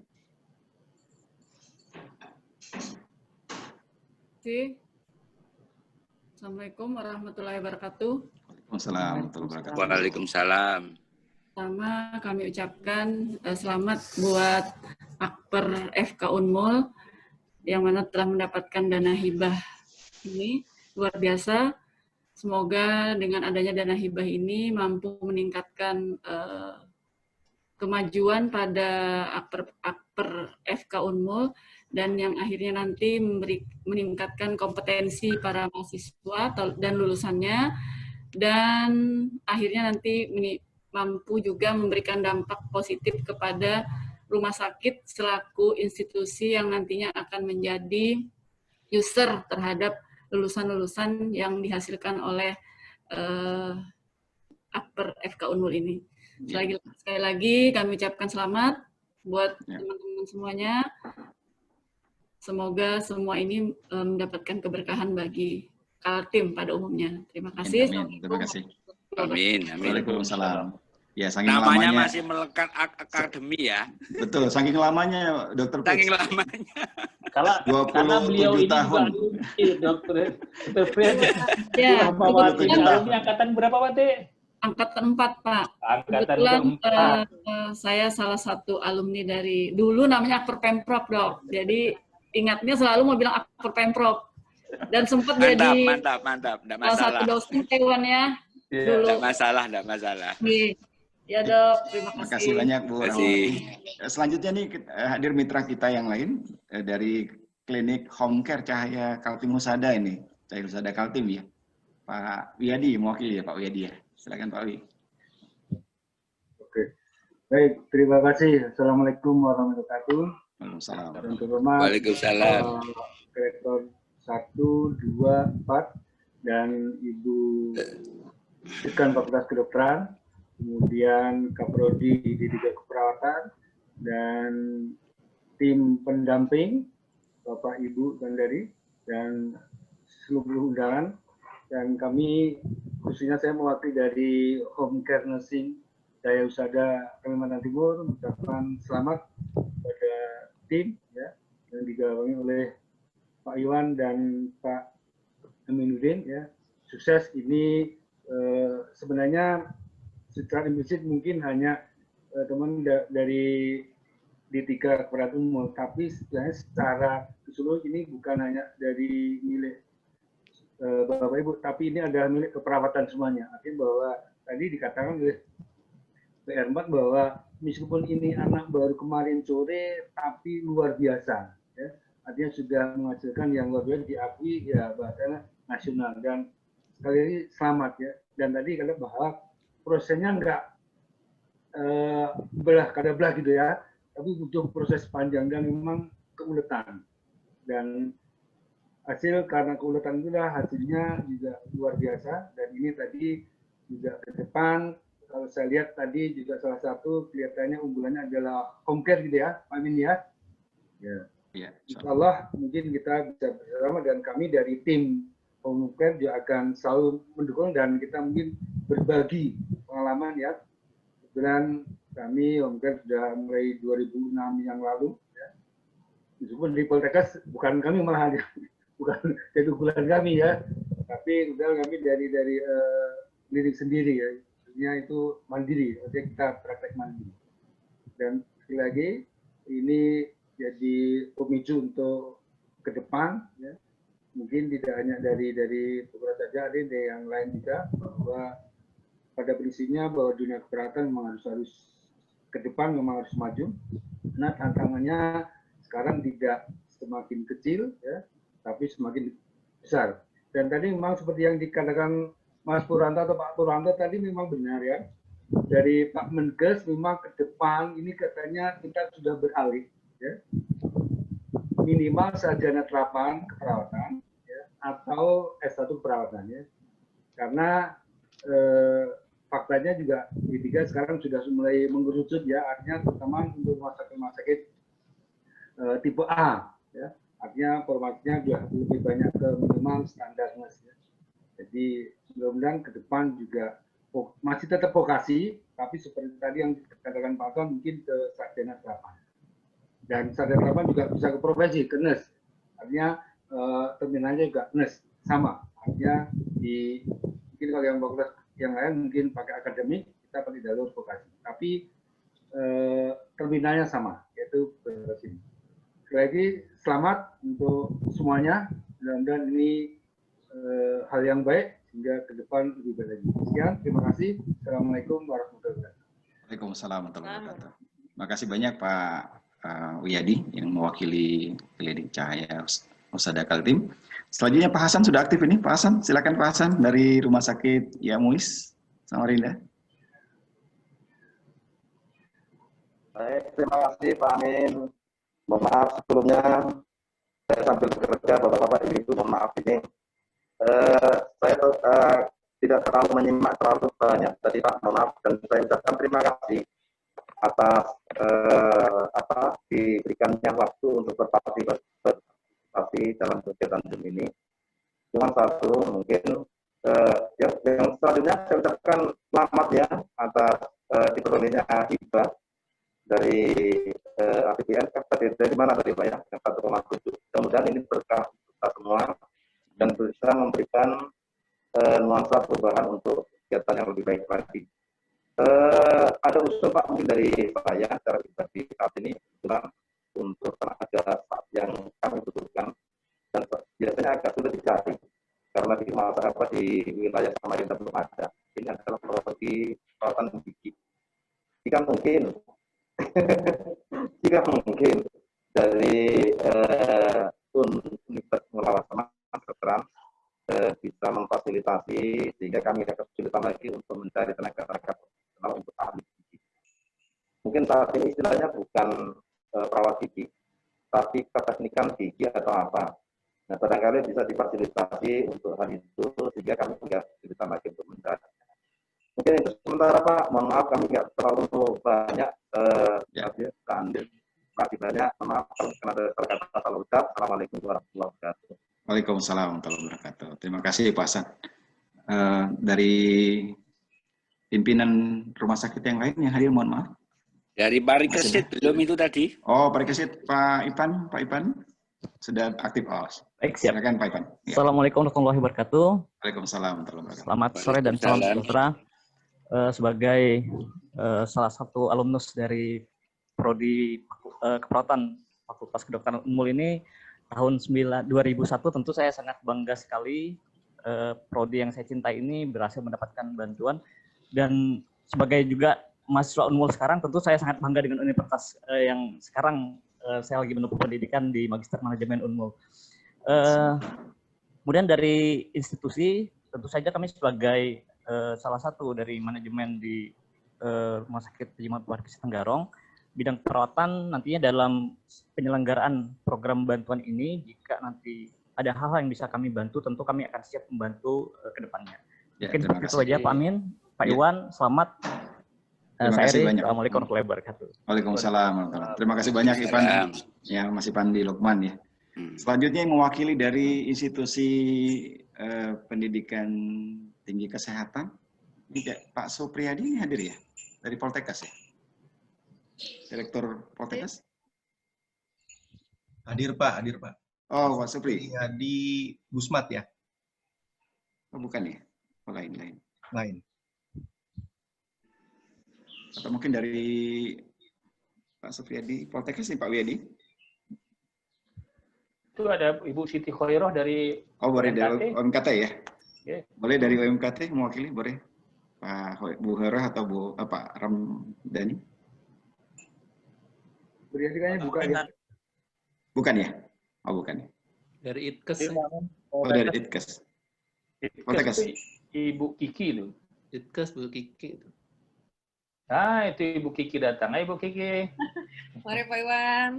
Assalamualaikum warahmatullahi wabarakatuh. Waalaikumsalam. Pertama kami ucapkan selamat buat Akper FK Unmul yang mana telah mendapatkan dana hibah ini luar biasa. Semoga dengan adanya dana hibah ini mampu meningkatkan kemajuan pada Akper FK Unmul dan yang akhirnya nanti meningkatkan kompetensi para mahasiswa dan lulusannya, dan akhirnya nanti mampu juga memberikan dampak positif kepada rumah sakit selaku institusi yang nantinya akan menjadi user terhadap lulusan-lulusan yang dihasilkan oleh Akper FK Unmul ini. Sekali lagi kami ucapkan selamat buat teman-teman semuanya. Semoga semua ini mendapatkan keberkahan bagi Kaltim pada umumnya. Terima kasih. Amin. Terima kasih. Amin. Waalaikumsalam. Ya, saking namanya lamanya, masih melekat akademi ya. Betul, saking lamanya Dokter Saking Fritz. lamanya. Karena beliau 27 ini tahun. Dokter Fritz. Ya, Alumni angkatan berapa Pak Teh? Angkatan 4, Pak. Angkatan Kebetulan saya salah satu alumni dari dulu namanya Akper Pemprov, Dok. Jadi ingatnya selalu mau bilang Akper Pemprov. Dan sempat jadi mantap. Enggak salah masalah. satu dosen Taiwan ya. Dulu. Enggak masalah. Ya, Dok. Terima Terima kasih banyak Bu Rahmawati. Selanjutnya nih hadir mitra kita yang lain dari Klinik Home Care Cahaya Kaltim Husada ini. Cahaya Husada Kaltim ya. Pak Wiyadi mewakili ya, Pak Wiyadi ya. Silakan Pak Wi. Oke. Baik, terima kasih. Assalamualaikum warahmatullahi wabarakatuh. Waalaikumsalam. Dan terhormat Waalaikumsalam. Rektor 1, 2, 4 dan Ibu Dekan Fakultas Kedokteran, kemudian Kaprodi D3 Keperawatan dan tim pendamping Bapak Ibu Gandari dan seluruh undangan, dan kami khususnya saya mewakili dari Home Care Nursing Daya Husada Kalimantan Timur mengucapkan selamat pada tim ya yang digawangi oleh Pak Iwan dan Pak Aminuddin ya. Sukses ini sebenarnya secara implisit mungkin hanya teman dari D3 Keperawatan Umum, tapi secara keseluruhan ini bukan hanya dari milik Bapak Ibu, tapi ini adalah milik keperawatan semuanya. Artinya bahwa tadi dikatakan oleh PR4 bahwa meskipun ini anak baru kemarin sore, tapi luar biasa. Ya. Artinya sudah menghasilkan yang luar biasa, diakui ya bahasanya nasional. Dan sekali lagi selamat ya. Dan tadi kata bahwa prosesnya enggak belah kada belah gitu ya, tapi butuh proses panjang dan memang keuletan. Dan hasil karena keuletan itulah hasilnya juga luar biasa. Dan ini tadi juga ke depan, kalau saya lihat tadi juga salah satu kelihatannya unggulannya adalah home care gitu ya, Pak Amin ya. Ya. Insya Allah mungkin kita bisa bersama dan kami dari tim home care juga akan selalu mendukung dan kita mungkin berbagi pengalaman ya. Kebetulan kami home care sudah mulai 2006 yang lalu. Ya. Meskipun di Poltekkes bukan kami malah bukan jadi unggulan kami ya, tapi kebetulan kami dari lirik sendiri ya. Artinya itu mandiri, artinya kita praktek mandiri. Dan sekali lagi ini jadi pemicu untuk ke depan, ya. Mungkin tidak hanya dari Pura saja, ada dari yang lain juga, bahwa pada prinsipnya bahwa dunia keperawatan memang harus ke depan, memang harus maju. Nah tantangannya sekarang tidak semakin kecil, ya, tapi semakin besar. Dan tadi memang seperti yang dikatakan Mas Purwanto atau Pak Purwanto tadi memang benar ya. Dari Pak Menkes memang ke depan ini katanya kita sudah beralih ya. Minimal sarjana terapan keperawatan ya, atau S1 perawatan ya. Karena faktanya juga D3 sekarang sudah mulai mengerucut ya, artinya terutama untuk rumah sakit tipe A ya. Artinya formasinya juga lebih banyak ke minimal standar mas ya. Jadi mudah-mudahan ke depan juga masih tetap vokasi, tapi seperti tadi yang dikatakan Pak Ton mungkin ke sarjana terapan. Dan sarjana terapan juga bisa ke profesi, ke nurse. Artinya terminalnya juga nurse, sama. Artinya mungkin kalau yang fakultas yang lain mungkin pakai akademik, kita pakai jalur vokasi. Tapi terminalnya sama, yaitu profesi. Sekali lagi selamat untuk semuanya. Mudah-mudahan ini hal yang baik sehingga ke depan lebih baik lagi. Sekian, terima kasih. Assalamualaikum warahmatullahi wabarakatuh. Waalaikumsalam warahmatullahi wabarakatuh. Terima kasih banyak Pak Wiyadi yang mewakili Klinik Cahaya Husada Kaltim. Selanjutnya Pak Hasan sudah aktif ini. Pak Hasan, silakan Pak Hasan dari Rumah Sakit Yamuis, Samarinda. Baik, terima kasih Pak Amin. Mohon maaf sebelumnya saya sambil bekerja, Bapak-Bapak Ibu, mohon maaf ini. Saya tidak terlalu menyimak terlalu banyak tadi Pak, mohon maaf, dan saya ucapkan terima kasih atas diberikannya waktu untuk berpartisipasi dalam kegiatan Zoom ini. Cuma satu mungkin yang selanjutnya saya ucapkan selamat ya atas diperolehnya hibah dari APBN dari mana tadi Pak ya, yang 1,7. Mudah-mudahan ini berkah kita semua dan bisa memberikan nuansa perubahan untuk kegiatan yang lebih baik lagi. Ada usul Pak mungkin dari saya secara pribadi saat ini untuk tenaga yang kami butuhkan dan biasanya agak sulit dicari karena di masyarakat di wilayah Samarinda belum ada. Ini adalah profesi perawatan gigi. Jika mungkin dari Universitas Pengelolaan Kedokteran bisa memfasilitasi sehingga kami akan kesulitan lagi untuk mencari tenaga-tenaga profesional untuk ahli gigi. Mungkin saat ini istilahnya bukan perawat gigi, tapi keteknikan gigi atau apa. Nah, barangkali bisa difasilitasi untuk hal itu sehingga kami tidak kesulitan lagi untuk mencari. Mungkin itu sementara Pak, mohon maaf kami nggak terlalu banyak keandil. Terima kasih banyak, mohon maaf kalau ada kata-kata salah ucap. Assalamualaikum warahmatullahi wabarakatuh. Waalaikumsalam warahmatullahi wabarakatuh. Terima kasih Pak Hasan. Dari pimpinan rumah sakit yang lain yang hadir, mohon maaf. Dari Parikesit belum itu tadi. Oh, Parikesit Pak Ipan sudah aktif. Oh, baik, siap. Silakan Pak Ipan. Ya. Assalamualaikum warahmatullahi wabarakatuh. Waalaikumsalam warahmatullahi wabarakatuh. Selamat sore dan salam sejahtera. Sebagai salah satu alumnus dari Prodi Keperawatan Fakultas Kedokteran Unmul ini tahun 2001 tentu saya sangat bangga sekali prodi yang saya cintai ini berhasil mendapatkan bantuan dan sebagai juga mahasiswa Unmul sekarang, tentu saya sangat bangga dengan universitas yang sekarang saya lagi menempuh pendidikan di Magister Manajemen Unmul. Kemudian dari institusi, tentu saja kami sebagai salah satu dari manajemen di Rumah Sakit Jimat Warkis Tenggarong, bidang perawatan nantinya dalam penyelenggaraan program bantuan ini, jika nanti ada hal-hal yang bisa kami bantu, tentu kami akan siap membantu ke depannya. Ya, mungkin seperti itu aja Pak Amin, Pak Iwan, selamat. Terima kasih banyak. Assalamualaikum warahmatullahi wabarakatuh. Waalaikumsalam. Terima kasih banyak Ivan, ya Mas Pandi Lukman ya. Selanjutnya yang mewakili dari institusi pendidikan tinggi kesehatan, Pak Supriyadi ini hadir ya, dari Poltekkes ya, Direktur Poltekkes. Hadir Pak, hadir Pak. Oh, Pak Supri. Di Busmat ya? Oh, bukan ya? Oh, lain. Lain. Atau mungkin dari Pak Supriyadi Poltekkes nih, Pak Wiyadi? Itu ada Ibu Siti Khoiroh dari boleh OMKT. dari OMKT ya? Okay. Boleh dari OMKT mewakili, boleh. Pak Bu Hera atau Pak Ramdhani? Berian kayaknya bukan ya? Bukan ya? Oh, bukan ya? Dari ITKES. Oh, dari ITKES. ITKES Ibu Kiki itu. ITKES Bu Kiki itu. Itu Ibu Kiki datang. Ibu Kiki. Mari Pak Iwan.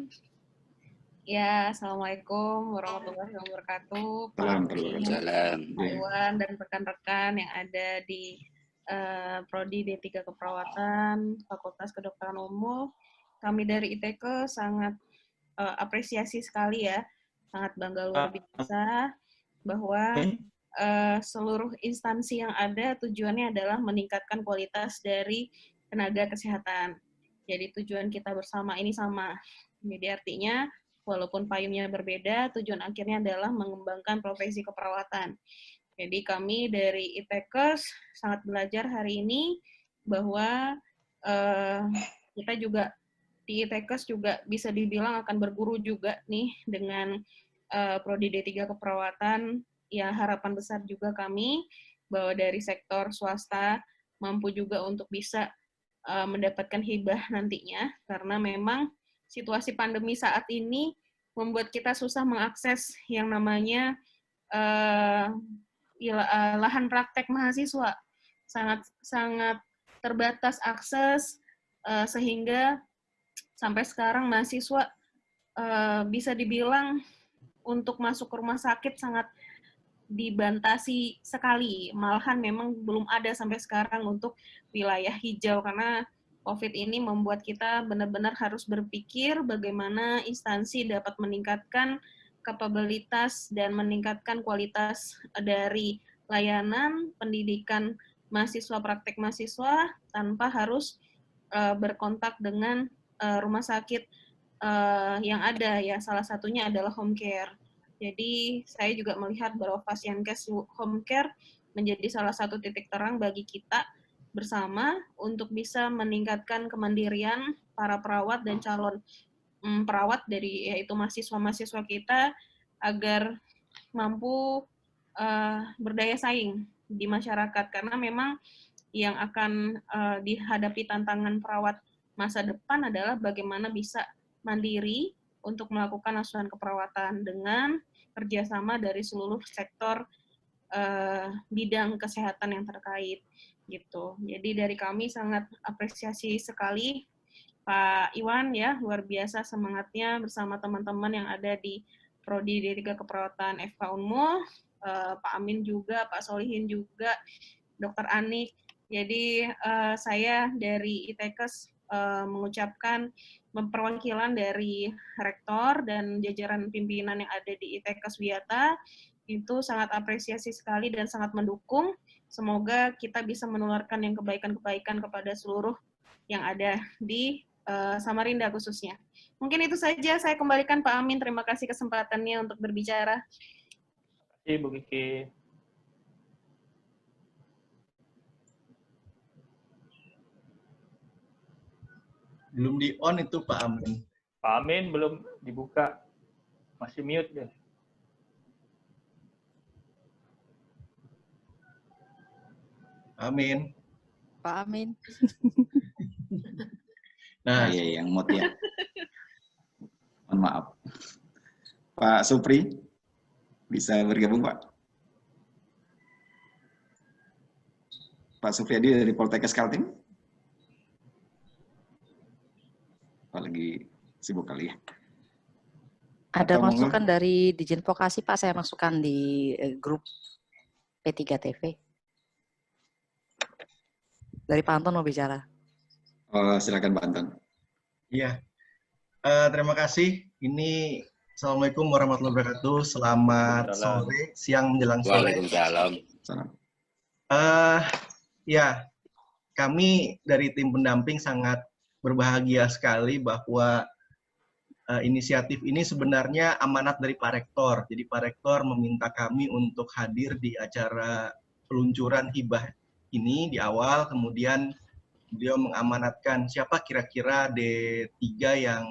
Ya, Assalamualaikum warahmatullahi wabarakatuh. Pak Iwan dan rekan-rekan yang ada di Prodi D3 Keperawatan, Fakultas Kedokteran Umum. Kami dari ITK sangat apresiasi sekali ya, sangat bangga luar biasa bahwa seluruh instansi yang ada tujuannya adalah meningkatkan kualitas dari tenaga kesehatan. Jadi tujuan kita bersama ini sama. Jadi artinya walaupun payungnya berbeda, tujuan akhirnya adalah mengembangkan profesi keperawatan. Jadi kami dari ITKES sangat belajar hari ini bahwa kita juga di ITKES juga bisa dibilang akan berguru juga nih dengan Prodi D3 Keperawatan. Ya harapan besar juga kami bahwa dari sektor swasta mampu juga untuk bisa mendapatkan hibah nantinya, karena memang situasi pandemi saat ini membuat kita susah mengakses yang namanya lahan praktek mahasiswa. Sangat terbatas akses, sehingga sampai sekarang mahasiswa bisa dibilang untuk masuk ke rumah sakit sangat dibatasi sekali. Malahan memang belum ada sampai sekarang untuk wilayah hijau, karena COVID ini membuat kita benar-benar harus berpikir bagaimana instansi dapat meningkatkan kapabilitas dan meningkatkan kualitas dari layanan pendidikan mahasiswa, praktek mahasiswa, tanpa harus berkontak dengan rumah sakit yang ada ya, salah satunya adalah home care. Jadi saya juga melihat bahwa Pasienkes home care menjadi salah satu titik terang bagi kita bersama untuk bisa meningkatkan kemandirian para perawat dan calon perawat dari yaitu mahasiswa-mahasiswa kita agar mampu berdaya saing di masyarakat, karena memang yang akan dihadapi tantangan perawat masa depan adalah bagaimana bisa mandiri untuk melakukan asuhan keperawatan dengan kerjasama dari seluruh sektor bidang kesehatan yang terkait gitu. Jadi dari kami sangat apresiasi sekali Pak Iwan ya, luar biasa semangatnya bersama teman-teman yang ada di Prodi D3 Keperawatan FK Unmul, Pak Amin juga, Pak Solihin juga, Dr. Anik. Jadi saya dari ITKES mengucapkan perwakilan dari rektor dan jajaran pimpinan yang ada di ITKES Wiyata itu sangat apresiasi sekali dan sangat mendukung. Semoga kita bisa menularkan yang kebaikan-kebaikan kepada seluruh yang ada di Samarinda khususnya. Mungkin itu saja, saya kembalikan Pak Amin. Terima kasih kesempatannya untuk berbicara. Terima kasih Bu Kiki. Belum di on itu Pak Amin. Pak Amin belum dibuka, masih mute deh. Amin. Pak Amin. Nah, iya yang mod ya. Mohon maaf. Pak Supri, bisa bergabung Pak? Pak Supriyadi dari Poltekkes Kaltim? Pak lagi sibuk kali ya? Ada Atau masukan dari Dijen Vokasi, Pak. Saya masukkan di grup P3 TV. Dari Pak Anton mau bicara. Oh, silakan Pak Anton. Iya, terima kasih. Ini Assalamualaikum warahmatullahi wabarakatuh. Selamat sore, siang menjelang sore. Waalaikumsalam. Ya, kami dari tim pendamping sangat berbahagia sekali bahwa inisiatif ini sebenarnya amanat dari Pak Rektor. Jadi Pak Rektor meminta kami untuk hadir di acara peluncuran hibah ini di awal, kemudian beliau mengamanatkan siapa kira-kira D3 yang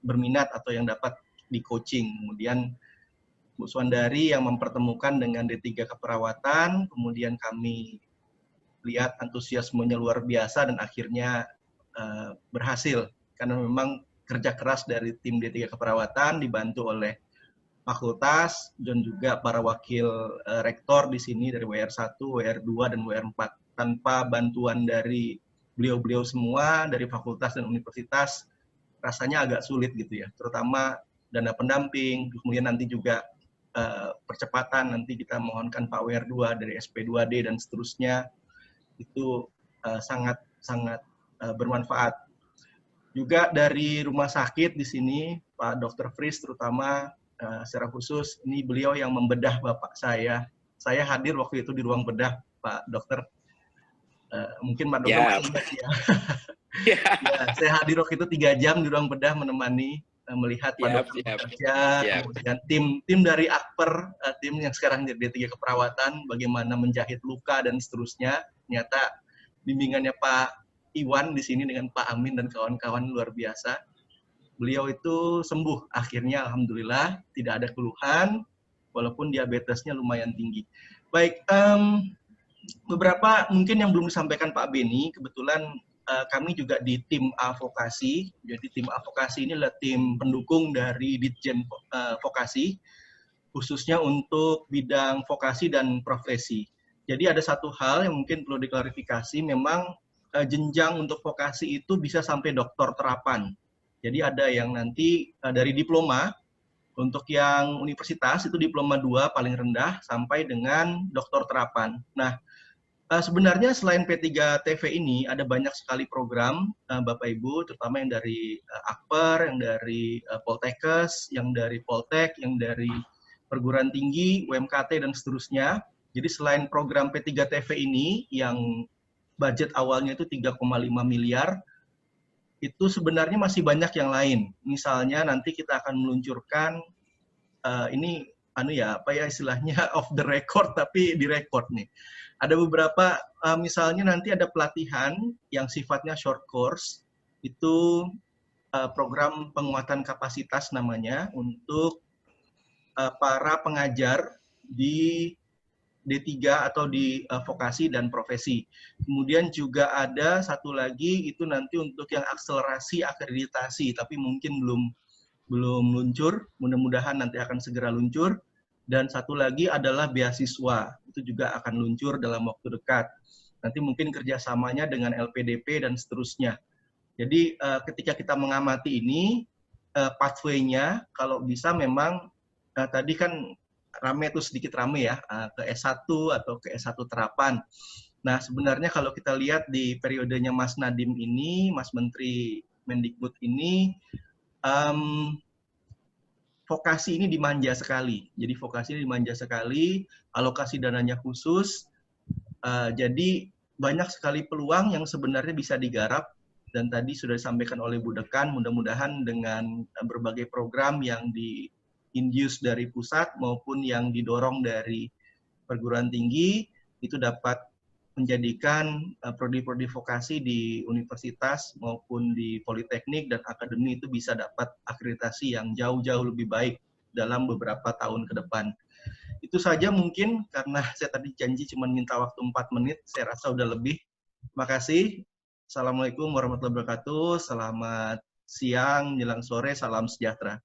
berminat atau yang dapat di coaching. Kemudian Bu Suandari yang mempertemukan dengan D3 keperawatan, kemudian kami lihat antusiasmenya luar biasa dan akhirnya berhasil karena memang kerja keras dari tim D3 keperawatan dibantu oleh fakultas dan juga para wakil rektor di sini dari WR1, WR2 dan WR4. Tanpa bantuan dari beliau-beliau semua dari fakultas dan universitas rasanya agak sulit gitu ya, terutama dana pendamping, kemudian nanti juga percepatan, nanti kita mohonkan Pak WR2 dari SP2D dan seterusnya, itu sangat bermanfaat. Juga dari rumah sakit di sini, Pak Dr. Fris terutama secara khusus, ini beliau yang membedah bapak saya. Saya hadir waktu itu di ruang bedah, Pak Dokter. Mungkin Pak Dokter masih ingat ya. Ya, saya hadir waktu itu 3 jam di ruang bedah menemani melihat Pak Dokter bekerja, kemudian tim dari Akper, tim yang sekarang jadi D3 keperawatan, bagaimana menjahit luka dan seterusnya. Ternyata bimbingannya Pak Iwan di sini dengan Pak Amin dan kawan-kawan luar biasa. Beliau itu sembuh akhirnya, alhamdulillah, tidak ada keluhan, walaupun diabetesnya lumayan tinggi. Baik, beberapa mungkin yang belum disampaikan Pak Beni, kebetulan kami juga di tim advokasi. Jadi tim advokasi ini adalah tim pendukung dari Ditjen Vokasi, khususnya untuk bidang vokasi dan profesi. Jadi ada satu hal yang mungkin perlu diklarifikasi, memang jenjang untuk vokasi itu bisa sampai doktor terapan. Jadi ada yang nanti dari diploma, untuk yang universitas itu diploma 2 paling rendah sampai dengan doktor terapan. Nah, sebenarnya selain P3 TV ini ada banyak sekali program Bapak Ibu, terutama yang dari Akper, yang dari Poltekkes, yang dari Poltek, yang dari perguruan tinggi, UMKT dan seterusnya. Jadi selain program P3 TV ini yang budget awalnya itu 3,5 miliar, itu sebenarnya masih banyak yang lain. Misalnya nanti kita akan meluncurkan ini istilahnya off the record tapi di record nih. Ada beberapa misalnya nanti ada pelatihan yang sifatnya short course, itu program penguatan kapasitas namanya untuk para pengajar di D3 atau di vokasi dan profesi. Kemudian juga ada satu lagi itu nanti untuk yang akselerasi akreditasi, tapi mungkin belum luncur, mudah-mudahan nanti akan segera luncur. Dan satu lagi adalah beasiswa, itu juga akan luncur dalam waktu dekat. Nanti mungkin kerjasamanya dengan LPDP dan seterusnya. Jadi ketika kita mengamati ini, pathway-nya kalau bisa memang tadi kan sedikit rame ya, ke S1 atau ke S1 terapan. Nah sebenarnya kalau kita lihat di periodenya Mas Nadiem ini, Mas Menteri Mendikbud ini, vokasi ini dimanja sekali. Jadi vokasi ini dimanja sekali, alokasi dananya khusus. Jadi banyak sekali peluang yang sebenarnya bisa digarap. Dan tadi sudah disampaikan oleh Bu Dekan, mudah-mudahan dengan berbagai program yang di-induce dari pusat maupun yang didorong dari perguruan tinggi, itu dapat menjadikan prodi-prodi vokasi di universitas maupun di politeknik dan akademi itu bisa dapat akreditasi yang jauh-jauh lebih baik dalam beberapa tahun ke depan. Itu saja mungkin, karena saya tadi janji cuma minta waktu 4 menit, saya rasa udah lebih. Makasih. Assalamualaikum warahmatullahi wabarakatuh. Selamat siang, menjelang sore, salam sejahtera.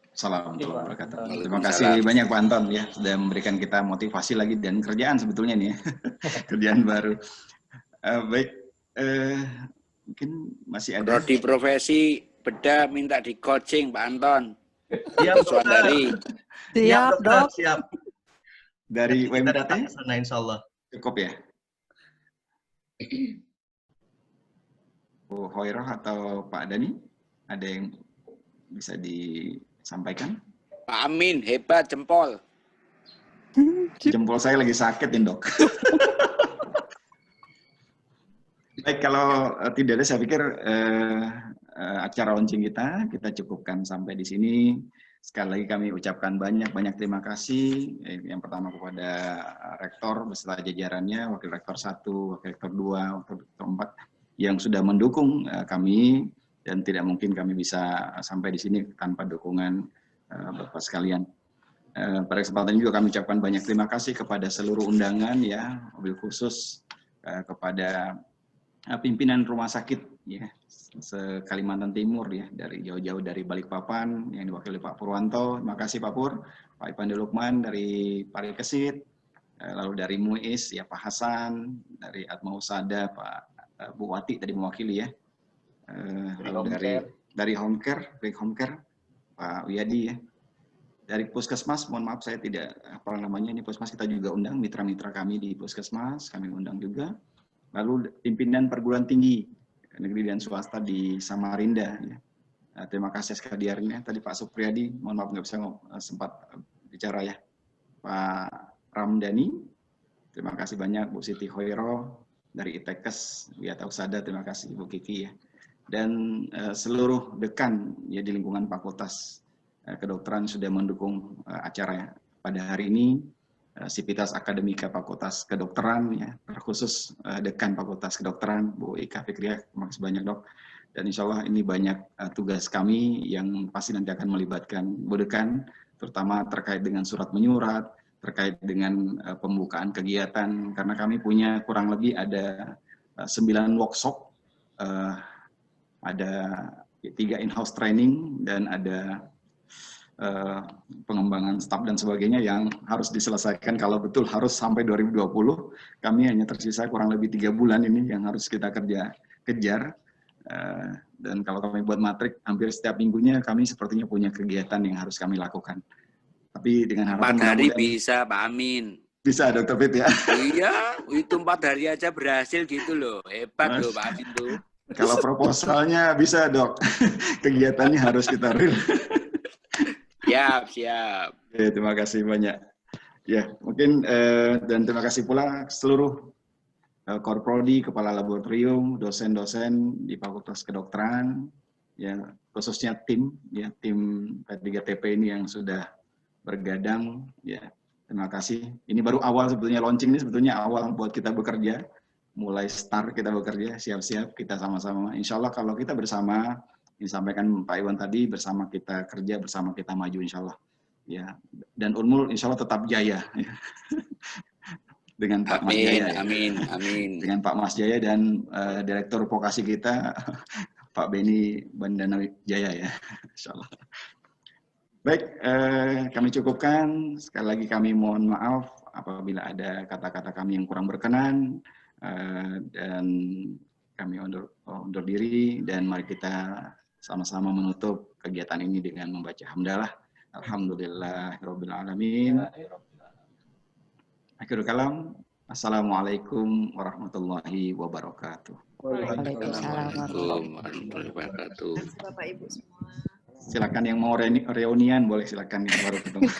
Assalamualaikum warahmatullahi wabarakatuh. Terima kasih banyak Pak Anton ya sudah memberikan kita motivasi lagi dan kerjaan sebetulnya nih ya. Kerjaan baru. Baik, mungkin masih ada. Prodi profesi beda minta di coaching Pak Anton. Siap, Suandari. Siap, Dok. Siap. Dari WMKT? Insya Allah. Cukup ya? Bu Hoiroh atau Pak Dani, ada yang bisa disampaikan? Pak Amin, hebat, jempol. Jempol saya lagi sakit nih, Dok. Baik, kalau tidak ada, saya pikir acara launching kita cukupkan sampai di sini. Sekali lagi kami ucapkan banyak terima kasih. Yang pertama kepada Rektor beserta jajarannya, Wakil Rektor 1, Wakil Rektor 2, Wakil Rektor 4 yang sudah mendukung kami, dan tidak mungkin kami bisa sampai di sini tanpa dukungan Bapak sekalian. Pada kesempatan ini juga kami ucapkan banyak terima kasih kepada seluruh undangan ya, mobil khusus kepada pimpinan rumah sakit ya se-Kalimantan Timur ya, dari jauh-jauh dari Balikpapan yang diwakili Pak Purwanto. Terima kasih Pak Pur, Pak Ipandi Lukman dari Parikesit, lalu dari MUIS ya Pak Hasan, dari Atma Usada Pak Bu Wati tadi mewakili ya, lalu dari Home Care Pak Wiyadi ya, dari Puskesmas, mohon maaf saya tidak apa namanya, ini Puskesmas kita juga undang mitra-mitra kami di Puskesmas, kami undang juga. Lalu pimpinan perguruan tinggi negeri dan swasta di Samarinda ya. Terima kasih sekalian. Tadi Pak Supriyadi, mohon maaf nggak bisa sempat bicara ya. Pak Ramdhani, terima kasih banyak. Bu Siti Hoiroh dari ITEKES Wiatausada, terima kasih Bu Kiki ya. Dan seluruh dekan ya di lingkungan Fakultas Kedokteran sudah mendukung acara pada hari ini. Sivitas Akademika Fakultas Kedokteran ya, terkhusus Dekan Fakultas Kedokteran Bu Ika Fikriah, terima kasih banyak Dok. Dan insya Allah ini banyak tugas kami yang pasti nanti akan melibatkan Bu Dekan, terutama terkait dengan surat menyurat, terkait dengan pembukaan kegiatan, karena kami punya kurang lebih ada 9 workshop, ada 3 in-house training, dan ada pengembangan staf dan sebagainya yang harus diselesaikan kalau betul harus sampai 2020. Kami hanya tersisa kurang lebih 3 bulan ini yang harus kita kejar. Dan kalau kami buat matrik, hampir setiap minggunya kami sepertinya punya kegiatan yang harus kami lakukan. Tapi dengan harapan 4 hari bisa Pak Amin. Bisa Dr. Fit ya? Iya, itu 4 hari aja berhasil gitu loh. Hebat loh Pak Amin tuh. Kalau proposalnya bisa Dok, kegiatannya harus kita real. Siap. Ya, terima kasih banyak. Ya, mungkin dan terima kasih pula seluruh Korprodi, kepala laboratorium, dosen-dosen di Fakultas Kedokteran, ya khususnya tim P3TP ini yang sudah bergadang. Ya, terima kasih. Ini baru awal sebetulnya, launching ini sebetulnya awal buat kita bekerja. Mulai start kita bekerja, siap-siap kita sama-sama. Insya Allah kalau kita bersama, disampaikan Pak Iwan tadi, bersama kita kerja, bersama kita maju insya Allah. Ya, dan Unmul insya Allah tetap jaya. Ya. Dengan Pak Mas Jaya. Amin. Dengan Pak Mas Jaya dan Direktur Vokasi kita, Pak Beni Bandana Jaya ya. Insya Allah. Baik, kami cukupkan. Sekali lagi kami mohon maaf apabila ada kata-kata kami yang kurang berkenan. Dan kami undur diri, dan mari kita sama-sama menutup kegiatan ini dengan membaca hamdalah. Alhamdulillahirabbil alamin. Akhirul kalam. Assalamualaikum warahmatullahi wabarakatuh. Waalaikumsalam warahmatullahi wabarakatuh. Bapak Ibu semua. Silakan yang mau reunian boleh, silakan yang baru ketemu.